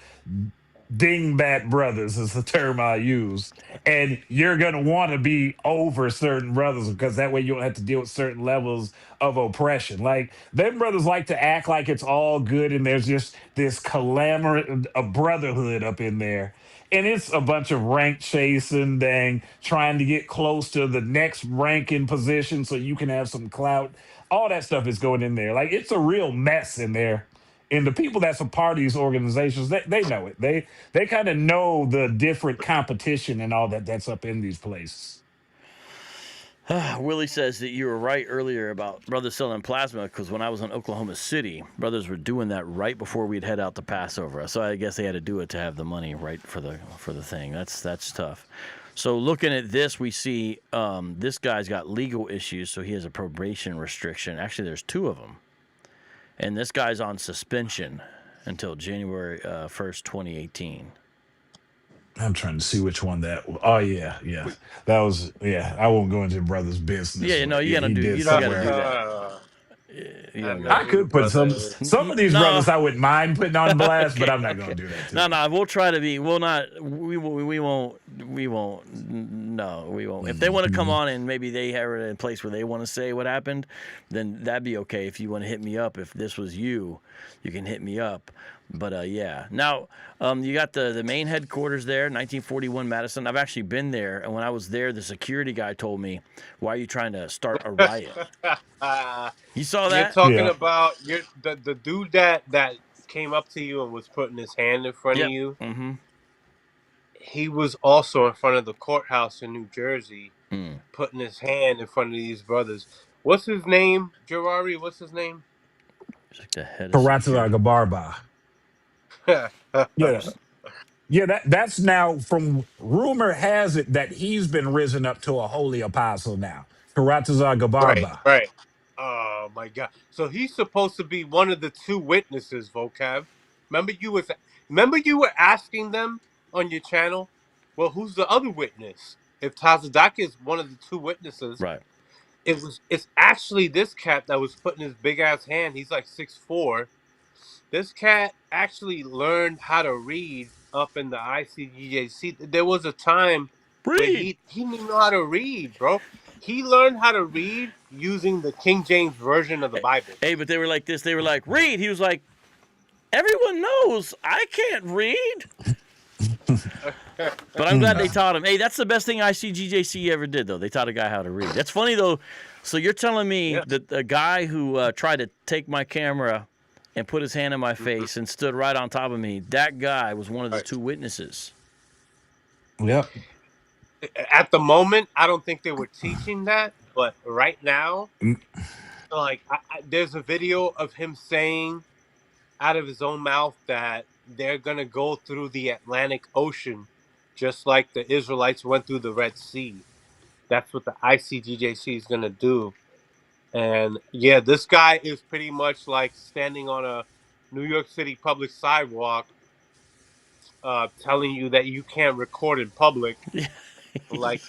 dingbat brothers, is the term I use, and you're gonna want to be over certain brothers because that way you don't have to deal with certain levels of oppression. Like them brothers like to act like it's all good and there's just this clamor, a brotherhood up in there. And it's a bunch of rank chasing, dang, trying to get close to the next ranking position so you can have some clout. All that stuff is going in there. Like it's a real mess in there. And the people that's a part of these organizations, they know it. They kind of know the different competition and all that that's up in these places. Willie says that you were right earlier about brothers selling plasma because when I was in Oklahoma City, brothers were doing that right before we'd head out to Passover. So I guess they had to do it to have the money right for the thing. That's tough. So looking at this, we see this guy's got legal issues, so he has a probation restriction. Actually, there's two of them, and this guy's on suspension until January 1st, 2018. I'm trying to see which one that. Oh yeah, yeah, that was yeah. I won't go into the brother's business, Yeah, no, but yeah, he you did don't gotta do somewhere. that. You I don't know gotta. I who the could put brother is. some of these No, brothers I wouldn't mind putting on blast, but okay, I'm not okay. going to do that to No, them. no, we'll try to be. We'll not. We won't. We won't. No, we won't. If they want to come Mhm. on and maybe they have it in a place where they want to say what happened, then that'd be okay. If you want to hit me up, if this was you, you can hit me up. But yeah. Now, you got the main headquarters there, 1941 Madison. I've actually been there, and when I was there, the security guy told me, "Why are you trying to start a riot?" You saw You're that? talking Yeah. about the dude that came up to you and was putting his hand in front of Yep. you. Mm-hmm. He was also in front of the courthouse in New Jersey, Mm. putting his hand in front of these brothers. What's his name, Gerari? What's his name? He's like the head of Karatza security. Gabarba. Yeah. Yeah, that's now from rumor has it that he's been risen up to a holy apostle now. Karatza Right, Gabarba. right. Oh my God! So he's supposed to be one of the two witnesses, vocab. Remember you were asking them on your channel. Well, who's the other witness? If Tazadaki is one of the two witnesses, Right. it's actually this cat that was putting his big ass hand. He's like 6'4". This cat actually learned how to read up in the ICGJC. There was a time where Breed. he didn't know how to read, bro. He learned how to read using the King James version of the Bible. Hey, but they were like this. They were like, read. He was like, everyone knows I can't read. But I'm glad they Mm. taught him. Hey, that's the best thing ICGJC ever did, though. They taught a guy how to read. That's funny, though. So you're telling me Yeah. that the guy who tried to take my camera and put his hand in my Mm-hmm. face and stood right on top of me, that guy was one of the Right. two witnesses. Yep. At the moment, I don't think they were teaching that, but right now, Mm. like, there's a video of him saying out of his own mouth that they're gonna go through the Atlantic Ocean, just like the Israelites went through the Red Sea. That's what the ICGJC is gonna do. And yeah, this guy is pretty much like standing on a New York City public sidewalk, telling you that you can't record in public, like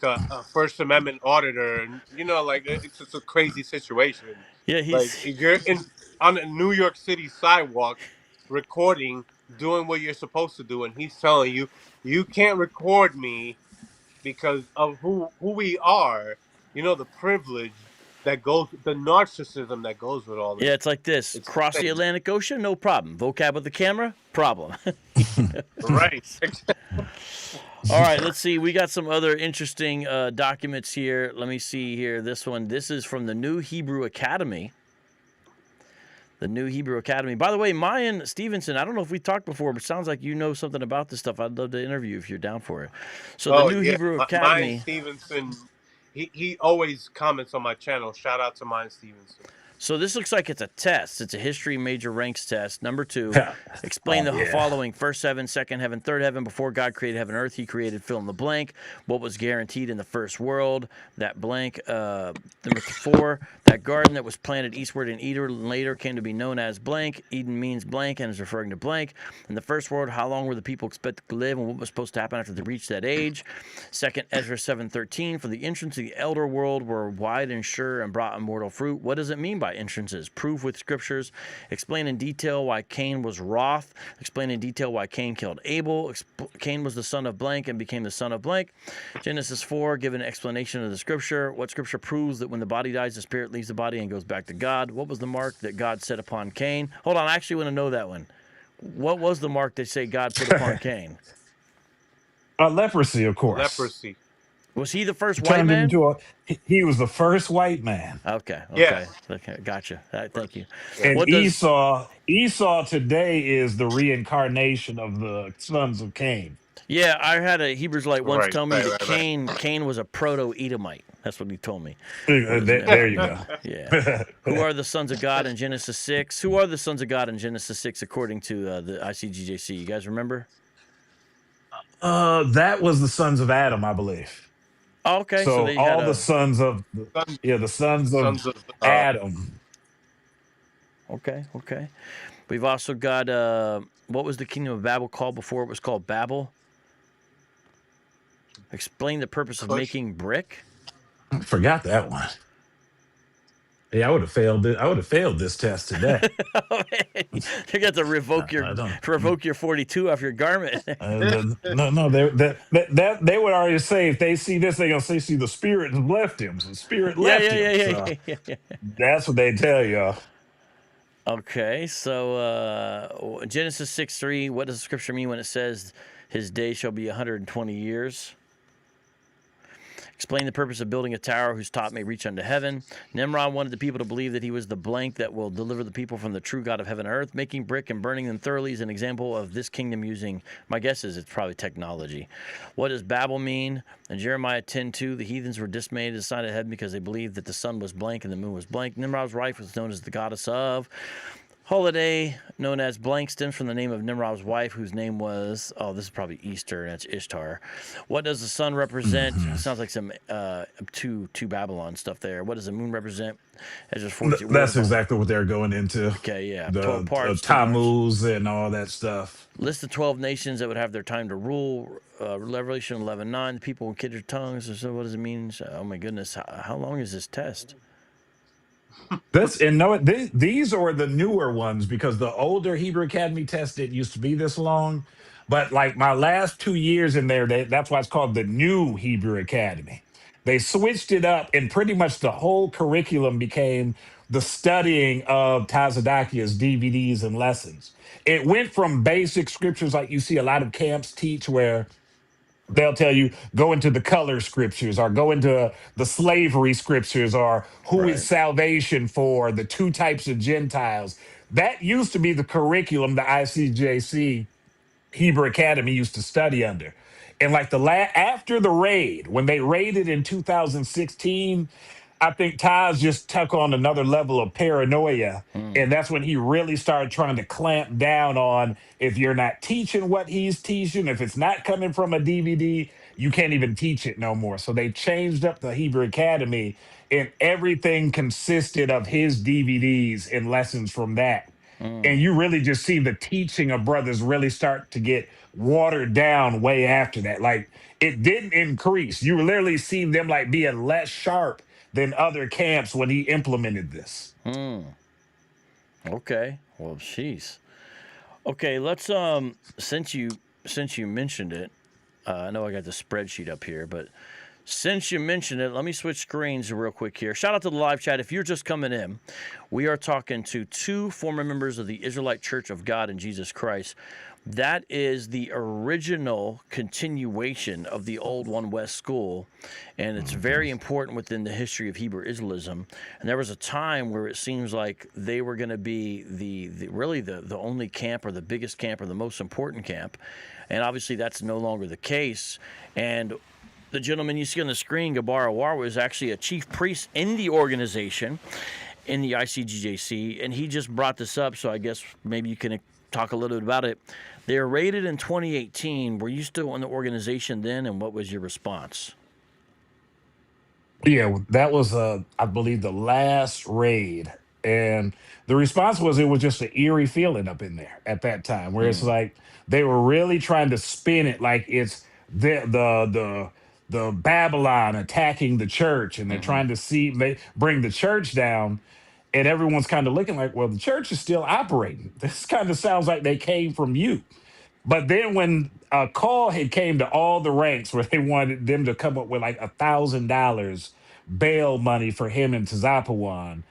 a First Amendment auditor, and like it's just a crazy situation. Yeah, Like he's you're in on a New York City sidewalk, recording, doing what you're supposed to do, and he's telling you you can't record me because of who we are. The privilege. that goes, the narcissism that goes with all Yeah, this. it's like this. It's Cross the insane. Atlantic Ocean, no problem. Vocab with the camera, problem. Right. All right, let's see. We got some other interesting documents here. Let me see here. This one. This is from the New Hebrew Academy. The New Hebrew Academy. By the way, Mayan Stevenson, I don't know if we talked before, but it sounds like you know something about this stuff. I'd love to interview if you're down for it. So the Oh New yeah, Hebrew Mine Academy. Stevenson. He always comments on my channel. Shout out to Mine Stevenson. So this looks like it's a test. It's a history major ranks test. Number 2, Yeah. explain the Yeah. following: first heaven, second heaven, third heaven. Before God created heaven and earth, he created fill in the blank. What was guaranteed in the first world? That blank. Number 4, that garden that was planted eastward in Eden later came to be known as blank. Eden means blank and is referring to blank. In the first world, how long were the people expected to live and what was supposed to happen after they reached that age? Second Ezra 7:13, for the entrance to the elder world were wide and sure and brought immortal fruit. What does it mean by entrances? Prove with scriptures. Explain in detail why Cain was wroth. Explain in detail why Cain killed Abel. Cain was the son of blank and became the son of blank. Genesis 4, give an explanation of the scripture. What scripture proves that when the body dies, the spirit leaves the body and goes back to God? What was the mark that God set upon Cain? Hold on, I actually want to know that one. What was the mark they say God put upon Cain? Leprosy, of course. Leprosy. Was he the first He white turned man? into a. He was the first white man. Okay, Yeah. gotcha. Thank you. Yeah. And What does? Esau today is the reincarnation of the sons of Cain. Yeah, I had a Hebrew Israelite once Right. tell me Right. that Right. Right. Cain was a proto-Edomite. That's what he told me. There you go. Yeah. Who are the sons of God in Genesis 6? Who are the sons of God in Genesis 6 according to the ICGJC? You guys remember? That was the sons of Adam, I believe. Oh, okay, so So they had all the a. sons of Sons, the sons of sons of Adam. Okay. We've also got what was the kingdom of Babel called before it was called Babel? Explain the purpose of Cush. making brick. Forgot that one. Yeah, I would have failed it. I would have failed this test today. You got to revoke I don't. your 42 off your garment. No. They would already say if they see this, they're gonna say, "See, the spirit has left him. So the spirit left him." So Yeah. that's what they tell y'all. Okay, so Genesis 6:3. What does the scripture mean when it says his day shall be 120 years? Explain the purpose of building a tower whose top may reach unto heaven. Nimrod wanted the people to believe that he was the blank that will deliver the people from the true God of heaven and earth. Making brick and burning them thoroughly is an example of this kingdom using, my guess is it's probably technology. What does Babel mean? In Jeremiah 10:2, the heathens were dismayed at the sight of heaven because they believed that the sun was blank and the moon was blank. Nimrod's wife was known as the goddess of. Holiday known as blank stems from the name of Nimrod's wife, whose name was, this is probably Easter, and that's Ishtar. What does the sun represent? Sounds like some two Babylon stuff there. What does the moon represent? Ezra 42. That's exactly what they're going into. Okay, yeah. 12 The parts. 2 months. Tammuz and all that stuff. List the 12 nations that would have their time to rule. Revelation 11:9. The people with kindred tongues. So what does it mean? Oh my goodness. How long is this test? These are the newer ones because the older Hebrew Academy test didn't used to be this long. But like my last 2 years in there, that's why it's called the New Hebrew Academy. They switched it up, and pretty much the whole curriculum became the studying of Tazadakia's DVDs and lessons. It went from basic scriptures like you see a lot of camps teach, where they'll tell you go into the color scriptures or go into the slavery scriptures or who is Right. salvation for, the two types of Gentiles. That used to be the curriculum the ICJC Hebrew Academy used to study under. And like after the raid, when they raided in 2016, I think Taz just took on another level of paranoia. And that's when he really started trying to clamp down on, if you're not teaching what he's teaching, if it's not coming from a DVD, you can't even teach it no more. So they changed up the Hebrew Academy, and everything consisted of his DVDs and lessons from that. And you really just see the teaching of brothers really start to get watered down way after that. Like, it didn't increase. You literally see them like being less sharp than other camps when he implemented this. Okay. Well, jeez. Okay, let's since you mentioned it, I know I got the spreadsheet up here, but Since you mentioned it, let me switch screens real quick here. Shout out to the live chat. If you're just coming in, we are talking to two former members of the Israelite Church of God in Jesus Christ. That is the original continuation of the old One West school, and it's very important within the history of Hebrew Israelism. And there was a time where it seems like they were going to be the only camp, or the biggest camp, or the most important camp. And obviously that's no longer the case. And the gentleman you see on the screen, Gabar Ahwar, was actually a chief priest in the organization, in the ICGJC, and he just brought this up, so I guess maybe you can talk a little bit about it. They were raided in 2018. Were you still in the organization then, and what was your response? Yeah, that was I believe the last raid. And the response was it was just an eerie feeling up in there at that time, where it's like they were really trying to spin it like it's the Babylon attacking the church, and they're trying to see they bring the church down, and everyone's kind of looking like, well, the church is still operating. This kind of sounds like they came from you. But then when a call had came to all the ranks where they wanted them to come up with like $1,000 bail money for him and Tazapawan,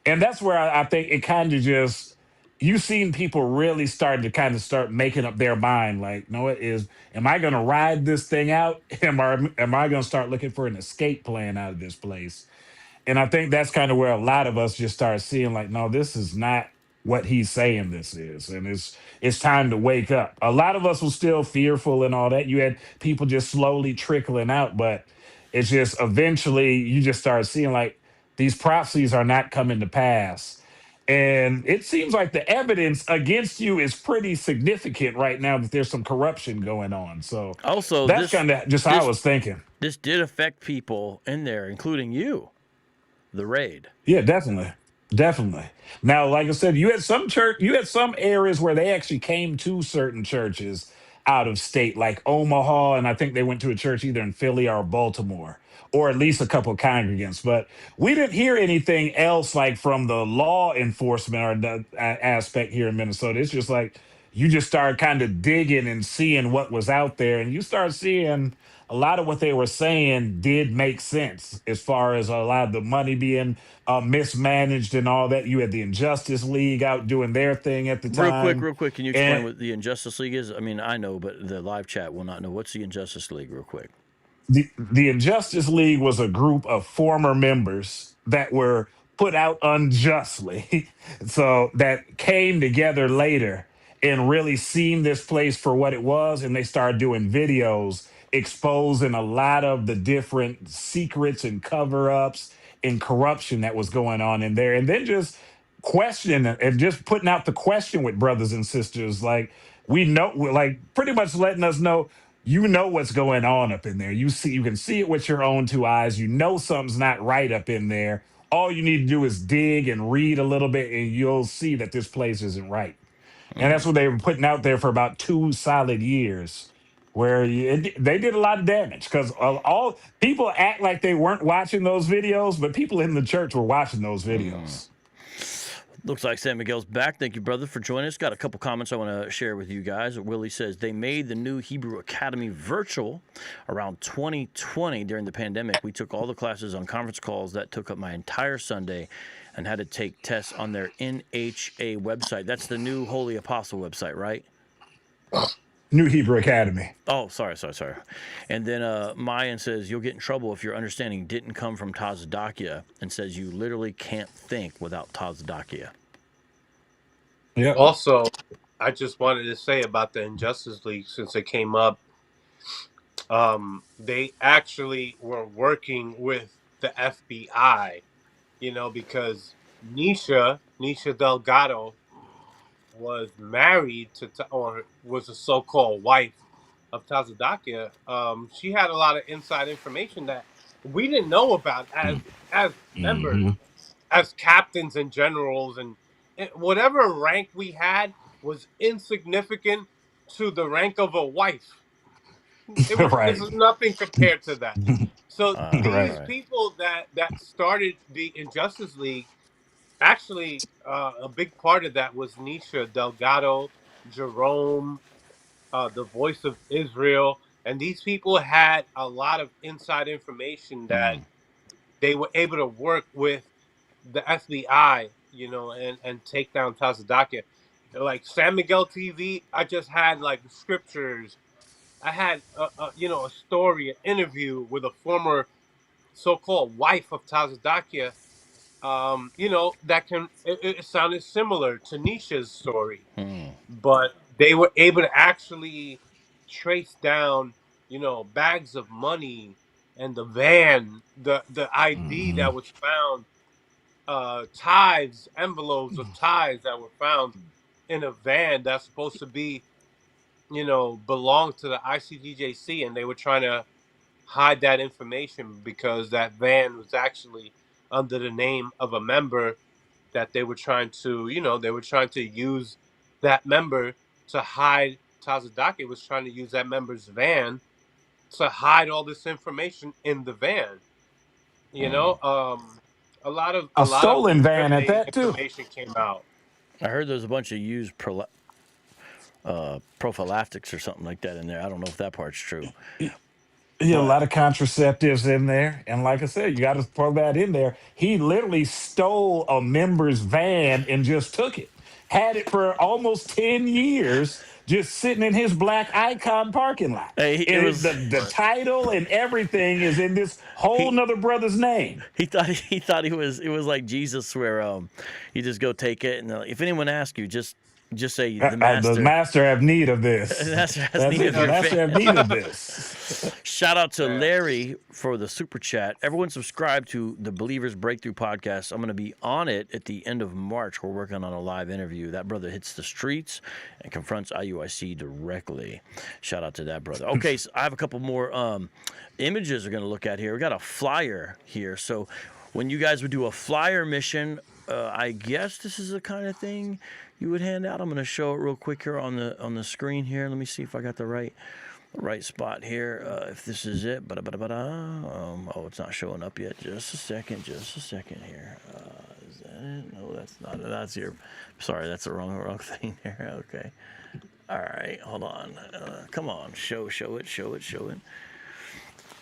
and that's where I think it kind of just you seen people really starting to kind of start making up their mind, like, no, it is. Am I going to ride this thing out? Am I going to start looking for an escape plan out of this place? And I think that's kind of where a lot of us just start seeing like, no, this is not what he's saying this is. And it's time to wake up. A lot of us were still fearful and all that. You had people just slowly trickling out, but it's just eventually you just start seeing like these prophecies are not coming to pass. And it seems like the evidence against you is pretty significant right now that there's some corruption going on. So Also, that's kind of just how I this was thinking. this did affect people in there, including you, the raid. Yeah, definitely. Definitely. Now, like I said, you had some areas where they actually came to certain churches out of state, like Omaha, and I think they went to a church either in Philly or Baltimore, or at least a couple of congregants. But we didn't hear anything else like from the law enforcement or the aspect here in Minnesota. It's just like you just start kind of digging and seeing what was out there, and you start seeing a lot of what they were saying did make sense as far as a lot of the money being mismanaged and all that. You had the Injustice League out doing their thing at the time. Real quick, can you explain And what the Injustice League is? I mean, I know, but the live chat will not know. What's the Injustice League, real quick? the Injustice League was a group of former members that were put out unjustly, so that came together later and really seen this place for what it was, and they started doing videos exposing a lot of the different secrets and cover-ups and corruption that was going on in there, and then just questioning and just putting out the question with brothers and sisters, like we know, like pretty much letting us know you know what's going on up in there. You can see it with your own two eyes. You know something's not right up in there. All you need to do is dig and read a little bit, and you'll see that this place isn't right. And that's what they were putting out there for about 2 solid years, where they did a lot of damage because all people act like they weren't watching those videos, but people in the church were watching those videos. Looks like San Miguel's back. Thank you, brother, for joining us. Got a couple comments I want to share with you guys. Willie says they made the new Hebrew Academy virtual around 2020 during the pandemic. We took all the classes on conference calls. That took up my entire Sunday and had to take tests on their NHA website. That's the new Holy Apostle website, right? New Hebrew Academy. Oh, sorry. And then Mayan says, you'll get in trouble if your understanding didn't come from Tazadakia, and says you literally can't think without Tazadakia. Yeah. Also, I just wanted to say about the Injustice League, since it came up, they actually were working with the FBI, because Nisha Delgado was married to, or was a so-called wife of Tazadakia. She had a lot of inside information that we didn't know about as members, Hmm. as captains and generals, and whatever rank we had was insignificant to the rank of a wife. This Right. is nothing compared to that. So these Right. people that started the Injustice League, actually, a big part of that was Nisha Delgado, Jerome, the Voice of Israel. And these people had a lot of inside information that they were able to work with the FBI, you know, and take down Tazadakia. Like San Miguel TV, I just had like scriptures. I had a story, an interview with a former so-called wife of Tazadakia. That it sounded similar to Nisha's story, but they were able to actually trace down, bags of money and the van, the ID that was found, tithes, envelopes of tithes that were found in a van that's supposed to be, belong to the ICGJC, and they were trying to hide that information because that van was actually under the name of a member that they were trying to use that member to hide. Tazadaki was trying to use that member's van to hide all this information in the van. You know, a lot of A stolen van at incriminating that too. information came out. I heard there's a bunch of used prophylactics or something like that in there. I don't know if that part's true, Yeah, a but lot of contraceptives in there. And like I said, you got to throw that in there. He literally stole a member's van and just took it. Had it for almost 10 years, just sitting in his black icon parking lot. hey, it And was the title and everything is in this whole he nother brother's name. he thought it was like Jesus, where you just go take it, and if anyone asks you, just say the The master. master have need of The this. master has That's need it. of The your master have van. need of this. Shout out to Yeah. Larry for the super chat. Everyone subscribe to the Believers Breakthrough podcast. I'm going to be on it at the end of March. We're working on a live interview. That brother hits the streets and confronts IUIC directly. Shout out to that brother. Okay, so I have a couple more images we're going to look at here. We got a flyer here. So when you guys would do a flyer mission, I guess this is the kind of thing you would hand out. I'm going to show it real quick here on the screen here. Let me see if I got the right spot here. If this is it, oh, it's not showing up yet. Just a second here. Is that it? No, that's not it. That's your. Sorry, that's the wrong thing there. Okay. All right, hold on. Come on, show it.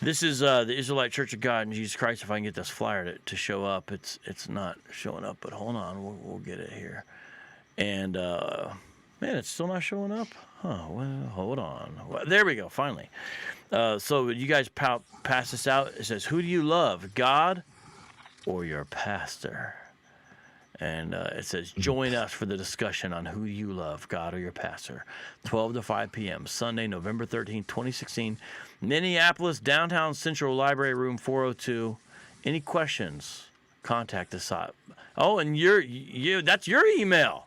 This is the Israelite Church of God in Jesus Christ. If I can get this flyer to show up, it's not showing up. But hold on, we'll get it here. And man, it's still not showing up. Huh? Well, hold on. Well, there we go. Finally. So you guys pass this out. It says, "Who do you love, God or your pastor?" And it says, "Join us for the discussion on who you love, God or your pastor." 12 to 5 p.m. Sunday, November 13th, 2016. Minneapolis, downtown Central Library, room 402. Any questions? Contact us. Oh, and that's your email.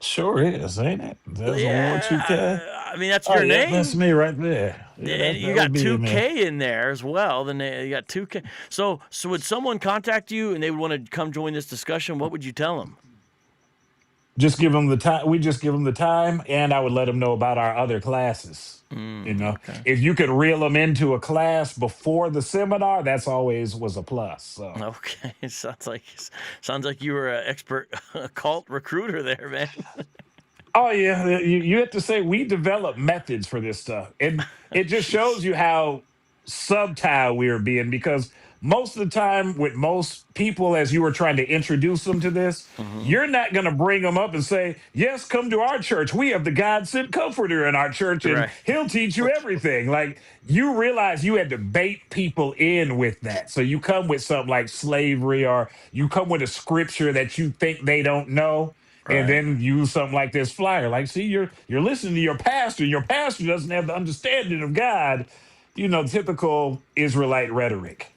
Sure is, ain't it? There's a Lord 2K. Yeah, I mean, that's Oh, your yeah, name. that's me right there. Yeah, And you that got would be me. 2K in there as well. Then you got 2K. So would someone contact you and they would want to come join this discussion? What would you tell them? Just give them the time. We just give them the time, and I would let them know about our other classes. Okay. If you could reel them into a class before the seminar, that's always was a plus. So, Okay. Sounds like you were an expert cult recruiter there, man. oh yeah, you have to say we develop methods for this stuff, and it just shows you how subtle we're being, because most of the time with most people, as you were trying to introduce them to this, you're not going to bring them up and say, "Yes, come to our church. We have the God sent comforter in our church and Right. he'll teach you everything." Like, you realize you had to bait people in with that. So you come with something like slavery, or you come with a scripture that you think they don't know, and Right. then use something like this flyer. Like, see, you're listening to your pastor. Your pastor doesn't have the understanding of God. Typical Israelite rhetoric.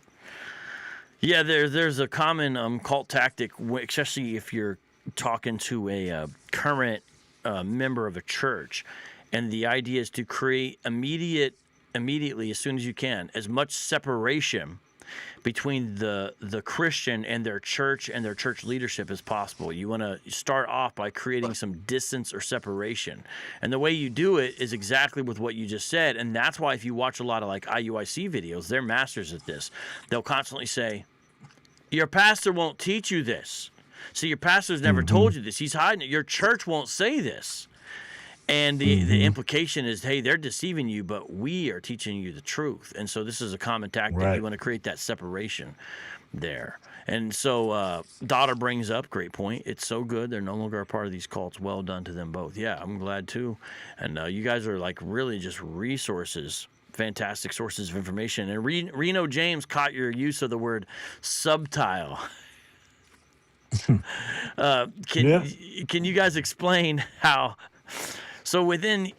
Yeah, there's a common cult tactic, especially if you're talking to a current member of a church, and the idea is to create immediately, as soon as you can, as much separation between the Christian and their church leadership as possible. You want to start off by creating some distance or separation. And the way you do it is exactly with what you just said. And that's why if you watch a lot of like IUIC videos, they're masters at this. They'll constantly say, "Your pastor won't teach you this. See, your pastor's never told you this. He's hiding it. Your church won't say this." And the Hmm. implication is, hey, they're deceiving you, but we are teaching you the truth. And so this is a common tactic. You Right. want to create that separation there. And so daughter brings up, great point. It's so good. They're no longer a part of these cults. Well done to them both. Yeah, I'm glad too. And you guys are like really just resources, fantastic sources of information. And Reno James caught your use of the word subtile. Can Yeah. can you guys explain how? So within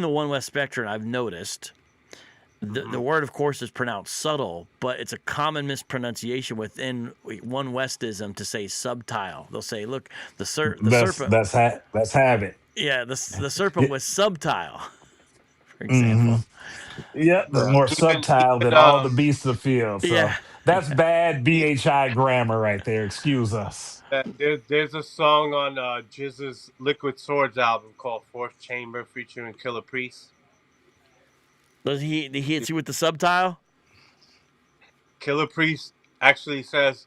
the One West spectrum, I've noticed the Mhm. word, of course, is pronounced subtle, but it's a common mispronunciation within One Westism to say subtile. They'll say, "Look, the serpent, That's habit. yeah, the serpent was subtile," for Hmm. example. Yeah, the Yeah. more subtile Even than all the beasts of the field. Yeah, So that's yeah. bad e- BHI grammar right there. Excuse us. there's a song on Jizz's Liquid Swords album called Fourth Chamber featuring Killer Priest. Does he hits you with the subtile? Killer Priest actually says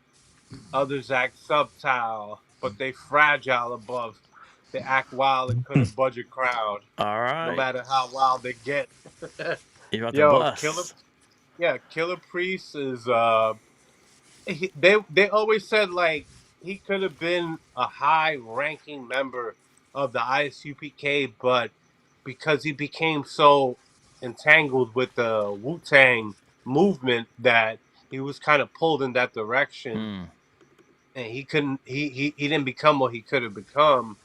others act subtile, but they fragile above. They act wild and couldn't budge a crowd, All no right, matter how wild they get. you're about to Yo, bust. Killer Priest is they always said like he could have been a high ranking member of the ISUPK, but because he became so entangled with the Wu Tang movement that he was kind of pulled in that direction, Hmm. and he couldn't he didn't become what he could have become.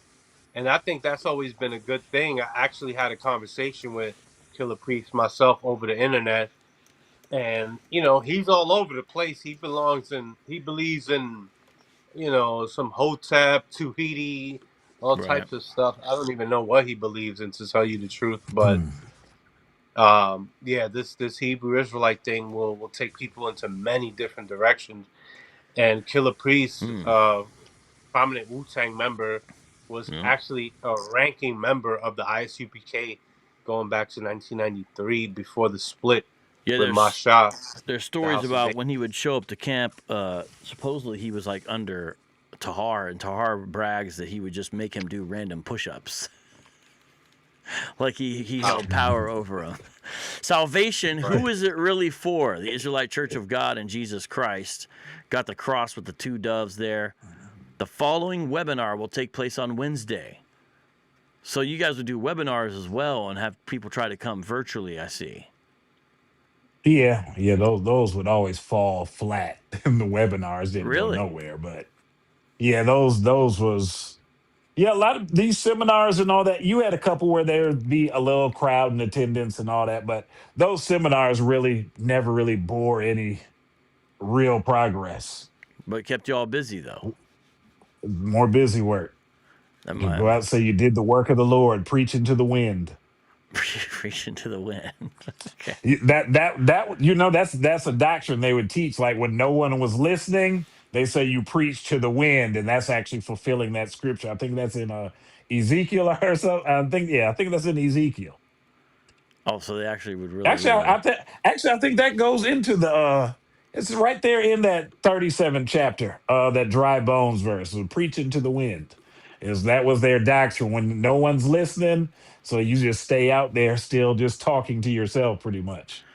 And I think that's always been a good thing. I actually had a conversation with Killer Priest myself over the internet, and he's all over the place. He believes in some Hotep, Tuhiti, all Right. types of stuff. I don't even know what he believes in, to tell you the truth. But Hmm. yeah, this Hebrew Israelite thing will take people into many different directions. And Killer Priest, Hmm. prominent Wu Tang member, was Yeah. actually a ranking member of the ISUPK going back to 1993 before the split Yeah. with Masha, There's the stories House of about David. when he would show up to camp. Supposedly he was like under Tahar, and Tahar brags that he would just make him do random push-ups, like he Wow. held power over him. Salvation, Right. who is it really for? The Israelite Church of God and Jesus Christ. Got the cross with the two doves there. The following webinar will take place on Wednesday. So you guys would do webinars as well and have people try to come virtually, I see. Yeah, yeah. Those would always fall flat. The webinars didn't go Really? nowhere. But yeah, those was yeah. A lot of these seminars and all that. You had a couple where there would be a little crowd in attendance and all that. But those seminars really never really bore any real progress. But it kept you all busy though. More busy work. That You might go out and say you did the work of the Lord, preaching to the wind. preaching to the wind. Okay. That's a doctrine they would teach. Like when no one was listening, they say you preach to the wind, and that's actually fulfilling that scripture. I think that's in Ezekiel or something. I think that's in Ezekiel. Oh, so they actually would really Actually, lean on. I think that goes into the. It's right there in that 37 chapter. That dry bones verse, preaching to the wind, is that was their doctrine when no one's listening. So you just stay out there, still just talking to yourself, pretty much.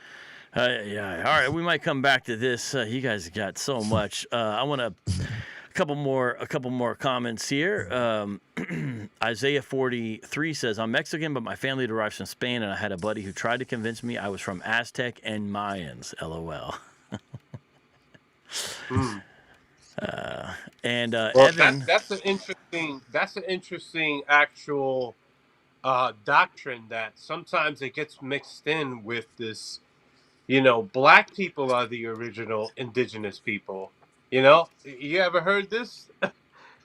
Yeah. All right. We might come back to this. You guys got so much. I want to a couple more comments here. Isaiah 43 says, "I'm Mexican, but my family derives from Spain, and I had a buddy who tried to convince me I was from Aztec and Mayans." LOL. Mm. And Well, Evan, that's an interesting actual doctrine that sometimes it gets mixed in with this. Black people are the original indigenous people. You ever heard this?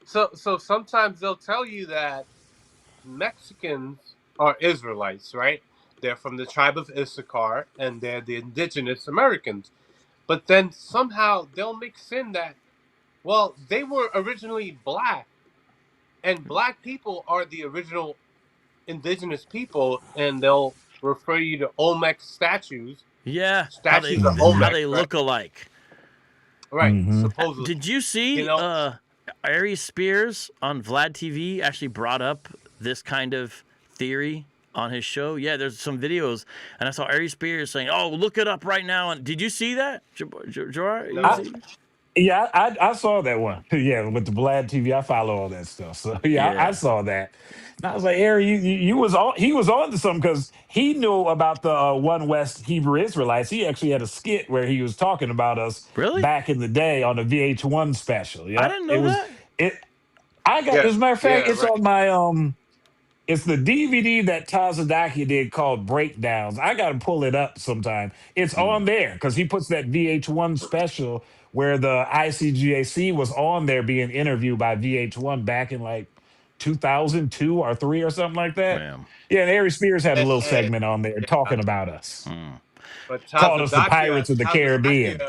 So sometimes they'll tell you that Mexicans are Israelites, right? They're from the tribe of Issachar and they're the indigenous Americans. But then somehow they'll mix in that, well, they were originally black, and black people are the original indigenous people, and they'll refer you to Olmec statues, yeah, statues of how Olmec, they right? look alike. Right, Mm-hmm. supposedly. Did you You see know, Ari Spears on Vlad TV actually brought up this kind of theory on his show? Yeah, there's some videos, and I saw Ari Spears saying, "Oh, look it up right now." And did you see that, Gerard? You No. see? Yeah, I saw that one. Yeah, with the Vlad TV, I follow all that stuff. So yeah, I Yeah. saw that. And I was like, Harry, you was on. He was on to something because he knew about the One West Hebrew Israelites. He actually had a skit where he was talking about us Really? back in the day on the VH1 special. I Yep, didn't it know was that. it. I got, Yeah. as a matter of fact, Yeah. it's Right. on my it's the DVD that Tazadaki did called Breakdowns. I got to pull it up sometime. It's Hmm. on there because he puts that VH1 special where the ICGAC was on there being interviewed by VH1 back in like 2002 or 3 or something like that. Man. Yeah, and Ari Spears had a little And, segment on there yeah. talking about us, Hmm. But called us the Pirates of the Caribbean.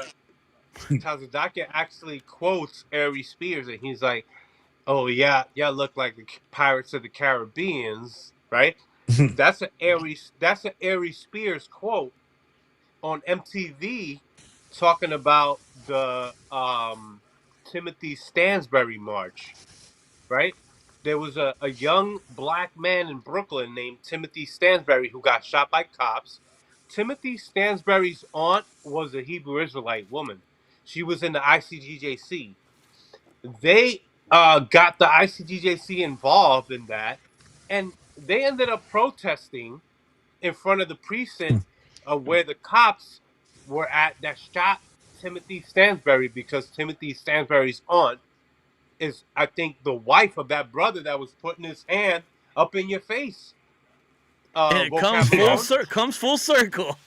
Tazadakia actually quotes Ari Spears, and he's like, "Oh yeah, yeah, look like the Pirates of the Caribbeans, right?" That's an Ari Spears quote on MTV talking about the Timothy Stansbury March, right? There was a young black man in Brooklyn named Timothy Stansbury who got shot by cops. Timothy Stansbury's aunt was a Hebrew Israelite woman. She was in the ICGJC. They got the ICGJC involved in that, and they ended up protesting in front of the precinct of where the cops were at that shot Timothy Stansbury, because Timothy Stansbury's aunt is, I think, the wife of that brother that was putting his hand up in your face. And it Vocab Yeah, Malone. comes full circle.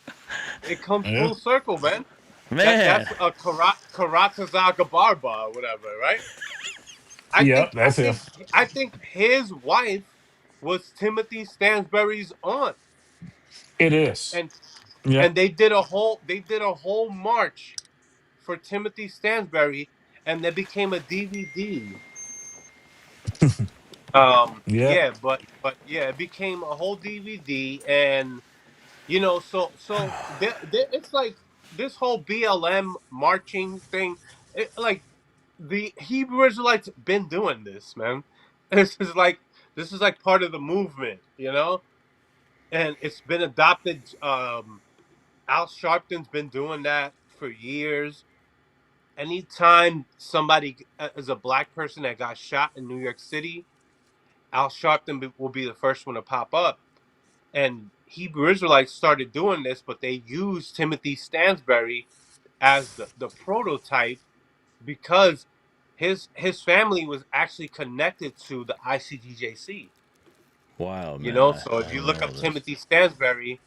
It comes yeah, full circle, man. Man. That's a Karataza Gabarba or whatever, right? I yep, think I that's it. think I think his wife was Timothy Stansbury's aunt, It is. and Yep. they did a whole march for Timothy Stansbury, and they became a DVD. Yep. Yeah, but yeah, it became a whole DVD, and so it's like this whole BLM marching thing. Like the Hebrew Israelites been doing this, man. This is like this is like part of the movement, and it's been adopted. Al Sharpton's been doing that for years. Anytime somebody is a black person that got shot in New York City, Al Sharpton will be the first one to pop up. And Hebrew Israelites started doing this, but they used Timothy Stansbury as the prototype because his family was actually connected to the ICGJC. Wow, man. So I if you didn't look know up this. Timothy Stansbury,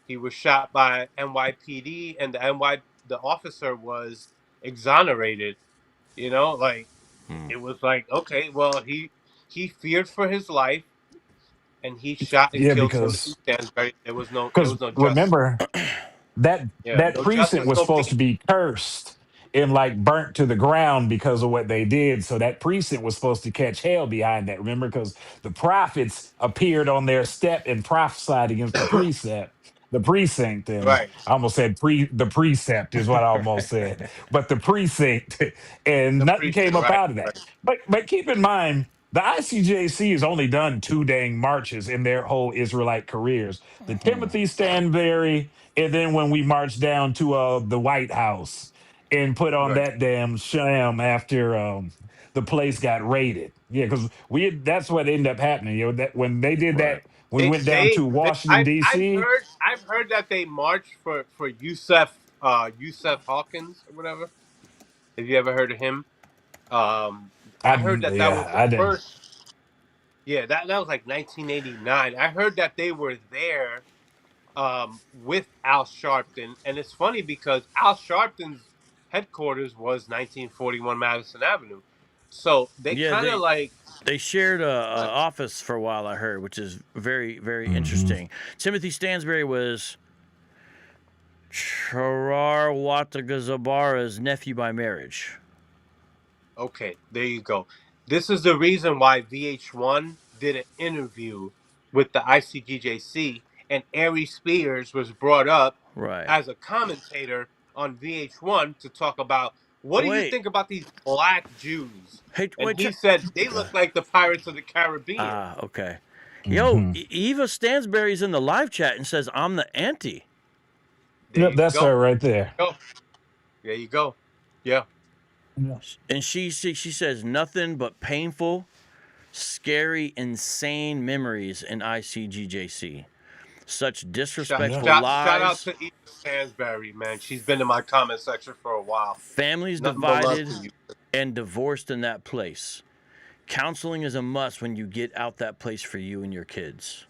he was shot by NYPD, and the officer was exonerated. Like Hmm. it was like, okay, well, he feared for his life, and he shot and Yeah, killed Timothy because Stansbury. There was no justice. remember that Yeah, that no precinct justice, was no supposed to peace. be cursed and like burnt to the ground because of what they did. So that precinct was supposed to catch hell behind that. Remember, because the prophets appeared on their step and prophesied against the precinct, and Right. I almost said the precept is what I almost said, but the precinct, and The nothing precinct. came up Right. out of that. Right. But keep in mind. The ICJC has only done 2 dang marches in their whole Israelite careers. The Hmm. Timothy Stanberry, and then when we marched down to the White House and put on Right. that damn sham after the place got raided. Yeah, because that's what ended up happening. That when they did Right. that, we They went down they, to they Washington D.C. I've heard that they marched for Yusef Hawkins or whatever. Have you ever heard of him? I heard that was Yeah, the I didn't. first. Yeah, that was like 1989. I heard that they were there with Al Sharpton, and it's funny because Al Sharpton's headquarters was 1941 Madison Avenue, so they Yeah, kind of like. they shared a office for a while. I heard, which is very very Hmm. interesting. Timothy Stansbury was Charar Watagazabara's nephew by marriage. Okay, there you go. This is the reason why VH1 did an interview with the ICGJC, and Ari Spears was brought up Right. as a commentator on VH1 to talk about, what do you Wait. think about these black Jews? Hey, And wait. he said they look like the Pirates of the Caribbean. Okay. Yo, Hmm. Eva Stansberry's in the live chat and says I'm the auntie. There Yep, you that's go. her right there. Go. There you go. Yeah. Yeah. And she says nothing but painful, scary, insane memories in ICGJC. Such Shout, disrespectful Yeah. shout, shout out lies, to Eva Stansberry, man. She's been in my comment section for a while. families Nothing but love divided to you. and divorced in that place. Counseling is a must when you get out that place for you and your kids.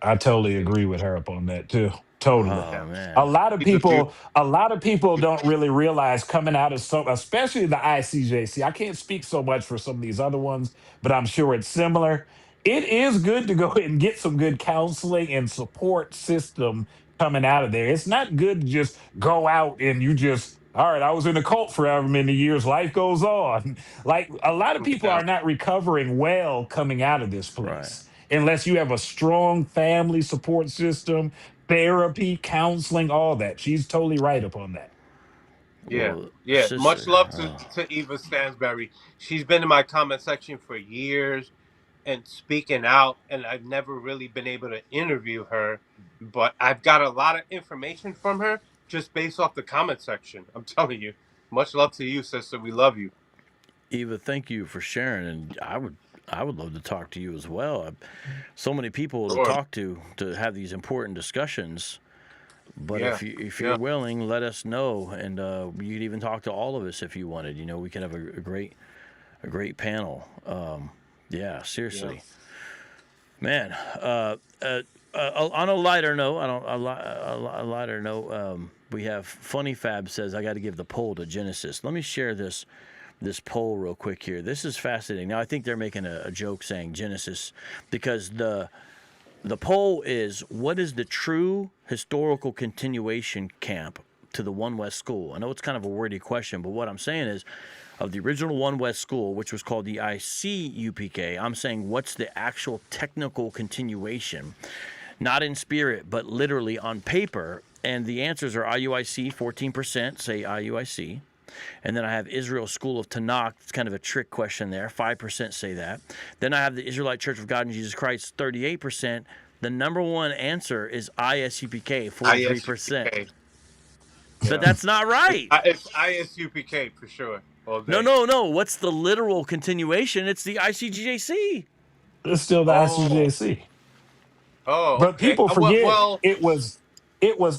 I totally Yeah. agree with her up on that too. Totally. Oh Yeah. A man. lot of She's a beauty. people, a lot of people don't really realize coming out of some, especially the ICJC. I can't speak so much for some of these other ones, but I'm sure it's similar. It is good to go and get some good counseling and support system coming out of there. It's not good to just go out and you just, all right, I was in a cult for however many years. Life goes on. Like a lot of people Yeah. are not recovering well coming out of this Right. place unless you have a strong family support system, therapy, counseling, all that. She's totally right upon that. Yeah. Well, Yeah. Much sister. love to Eva Stansberry. She's been in my comment section for years and speaking out, and I've never really been able to interview her, but I've got a lot of information from her just based off the comment section. I'm telling you. Much love to you, sister. We love you. Eva, thank you for sharing, and I would love to talk to you as well. So many people to Sure. talk to have these important discussions. But Yeah. if you're Yeah. willing, let us know, and you'd even talk to all of us if you wanted. You know, we can have a great panel. Yeah, Yeah. seriously, man. On a lighter note, I don't a lighter note. We have Funny Fab says I got to give the poll to Genesis. Let me share this poll real quick here. This is fascinating. Now I think they're making a joke saying Genesis because the poll is what is the true historical continuation camp to the One West School? I know it's kind of a wordy question, but what I'm saying is of the original One West School, which was called the ICUPK, I'm saying what's the actual technical continuation? Not in spirit, but literally on paper. And the answers are IUIC, 14% say IUIC. And then I have Israel School of Tanakh. It's kind of a trick question there. 5% say that. Then I have the Israelite Church of God in Jesus Christ, 38%. The number one answer is ISUPK, 43%. ISUPK. But Yeah. that's not right. It's ISUPK for sure. All No, day. no, no. What's the literal continuation? It's the ICGJC. It's still the Oh. ICJC. Oh, But okay. people forget Well, it was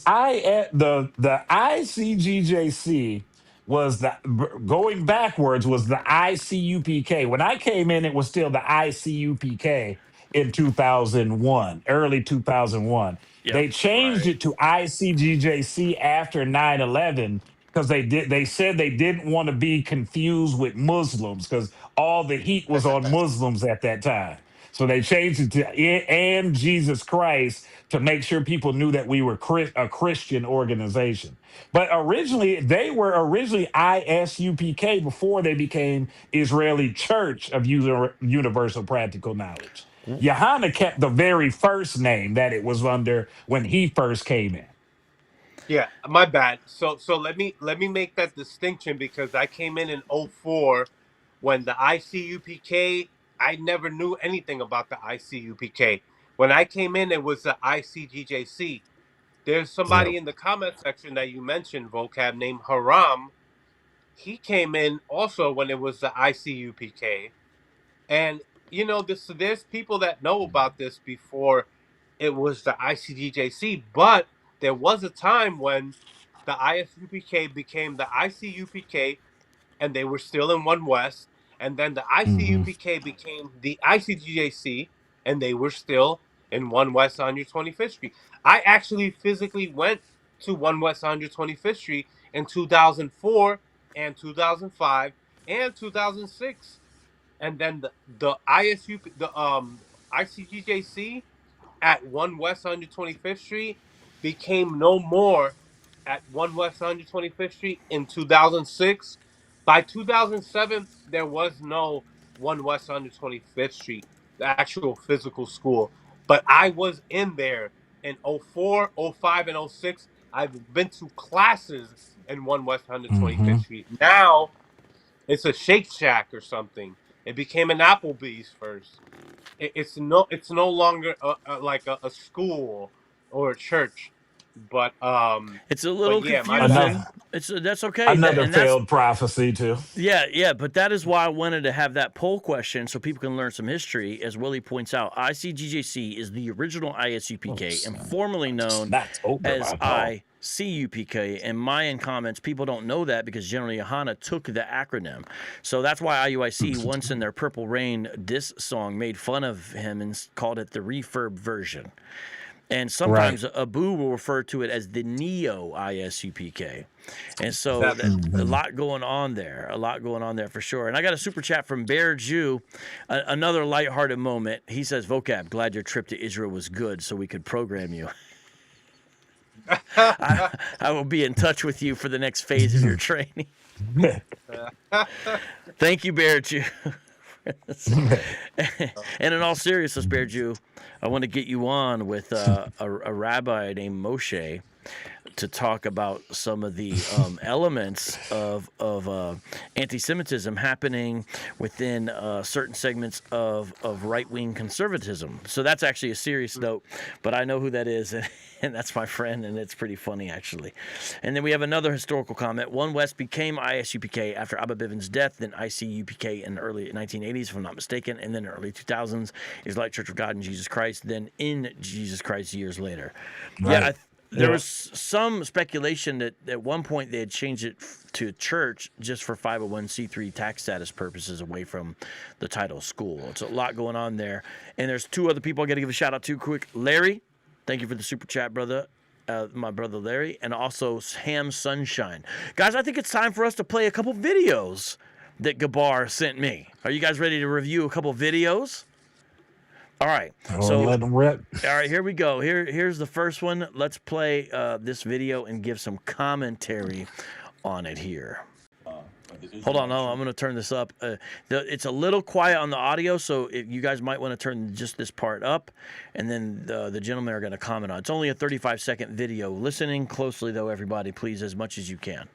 I at the ICGJC was the going backwards was the ICUPK. When I came in, it was still the ICUPK in 2001, early 2001. Yep. They changed right. it to ICGJC after 9/11 because they said they didn't want to be confused with Muslims because all the heat was on Muslims at that time. So they changed it to and Jesus Christ to make sure people knew that we were a Christian organization. But originally, they were originally ISUPK before they became Israeli Church of Universal Practical Knowledge. Yahanna kept the very first name that it was under when he first came in. Yeah, my bad. So let me make that distinction because I came in '04 when the ICUPK. I never knew anything about the ICUPK. When I came in, it was the ICGJC. There's somebody Yep. in the comment section that you mentioned, vocab named Haram. He came in also when it was the ICUPK. And there's people that know about this before it was the ICGJC, but there was a time when the ISUPK became the ICUPK and they were still in One West, and then the Hmm. ICUPK became the ICGJC and they were still in One West 125th Street. I actually physically went to One West 125th Street in 2004 and 2005 and 2006, and then the ISU the ICGJC at 1 West 125th Street became no more at 1 West 125th Street in 2006. By 2007, there was no 1 West 125th Street, the actual physical school. But I was in there in '04, '05, and '06. I've been to classes in 1 West 125th Hmm. Street. Now it's a Shake Shack or something. It became an Applebee's first. It's no longer a school or a church, but It's a but little yeah, my bad. confusing. It's that's okay. Another And that's failed prophecy too. yeah. But that is why I wanted to have that poll question so people can learn some history. As Willie points out, ICGJC is the original ISUPK and formerly known That's over as my Paul. ICUPK. In Mayan comments, people don't know that because generally Yahanna took the acronym. So that's why IUIC, once in their Purple Rain diss song, made fun of him and called it the refurb version. And Right. sometimes Abu will refer to it as the Neo ISUPK. And so That's that, a Mhm. lot going on there, for sure. And I got a super chat from Bear Jew, another lighthearted moment. He says, Vocab, glad your trip to Israel was good so we could program you. I will be in touch with you for the next phase of your training. Thank you, Bear Jew. And in all seriousness, Bear Jew, I want to get you on with a rabbi named Moshe to talk about some of the elements of anti-Semitism happening within certain segments of right-wing conservatism. So that's actually a serious note, but I know who that is, and that's my friend, and it's pretty funny, actually. And then we have another historical comment. One West became ISUPK after Abba Bivens' death, then ICUPK in the early 1980s, if I'm not mistaken, and then in the early 2000s, Israelite Church of God in Jesus Christ, then in Jesus Christ years later. Yeah, Right. there Yeah. was some speculation that at one point they had changed it to church just for 501c3 tax status purposes away from the title school. It's a lot going on there. And there's two other people I got to give a shout out to quick. Larry, thank you for the super chat, brother. My brother Larry, and also Ham Sunshine. Guys, I think it's time for us to play a couple videos that Gabar sent me. Are you guys ready to review a couple videos? All right. Oh, let them rip. All right, here we go. Here's the first one. Let's play this video and give some commentary on it here. Hold on, I'm going to turn this up. It's a little quiet on the audio, so you guys might want to turn just this part up, and then the gentlemen are going to comment on it. It's only a 35-second video. Listening closely, though, everybody, please, as much as you can.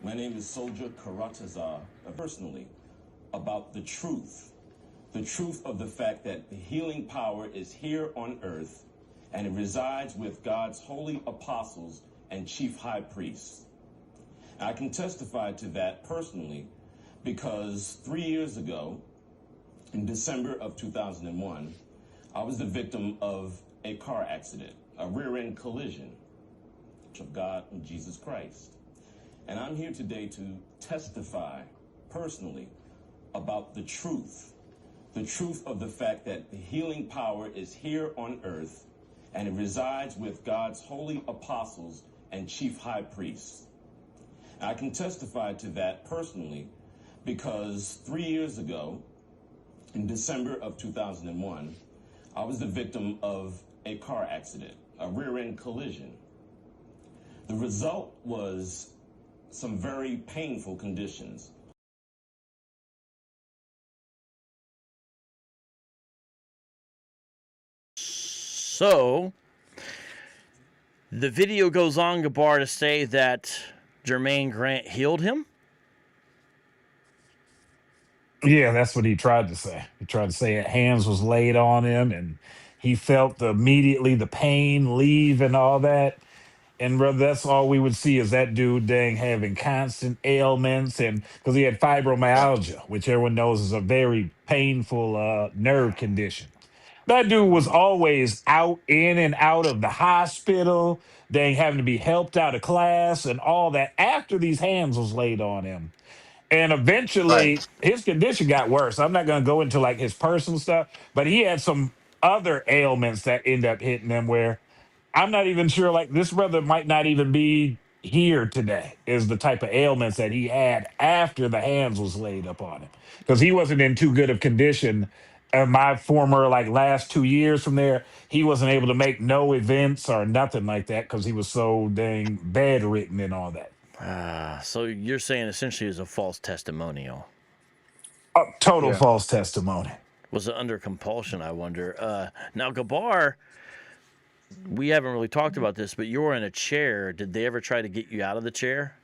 My name is Soldier Karatazar. Personally, about the truth of the fact that the healing power is here on earth, and it resides with God's holy apostles and chief high priests. I can testify to that personally because 3 years ago, in December of 2001, I was the victim of a car accident, a rear-end collision of God and Jesus Christ. And I'm here today to testify personally about the truth of the fact that the healing power is here on earth, and it resides with God's holy apostles and chief high priests. I can testify to that personally because 3 years ago, in December of 2001, I was the victim of a car accident, a rear-end collision. The result was some very painful conditions. So, the video goes on, Gabar, to say that Jermaine Grant healed him. Yeah, that's what he tried to say. He tried to say hands was laid on him and he felt immediately the pain leave and all that. And brother, that's all we would see is that dude dang having constant ailments, and because he had fibromyalgia, which everyone knows is a very painful nerve condition. That dude was always out in and out of the hospital, dang having to be helped out of class and all that after these hands was laid on him. And Right. eventually his condition got worse. I'm not going to go into like his personal stuff, but he had some other ailments that end up hitting him where I'm not even sure, like, this brother might not even be here today, is the type of ailments that he had after the hands was laid up on him. Because he wasn't in too good of condition. My former, like, last 2 years from there, he wasn't able to make no events or nothing like that because he was so dang bedridden and all that. So you're saying essentially it was a false testimonial. Total Yeah. false testimony. Was it under compulsion, I wonder? Now, Gabar, we haven't really talked about this, but you were in a chair. Did they ever try to get you out of the chair?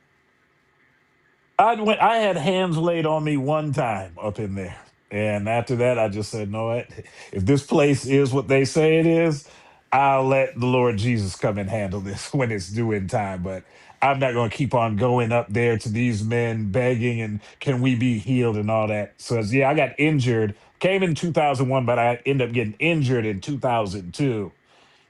I had hands laid on me one time up in there. And after that, I just said, no, what? If this place is what they say it is, I'll let the Lord Jesus come and handle this when it's due in time. But I'm not going to keep on going up there to these men begging and can we be healed and all that. So, yeah, I got injured, came in 2001, but I ended up getting injured in 2002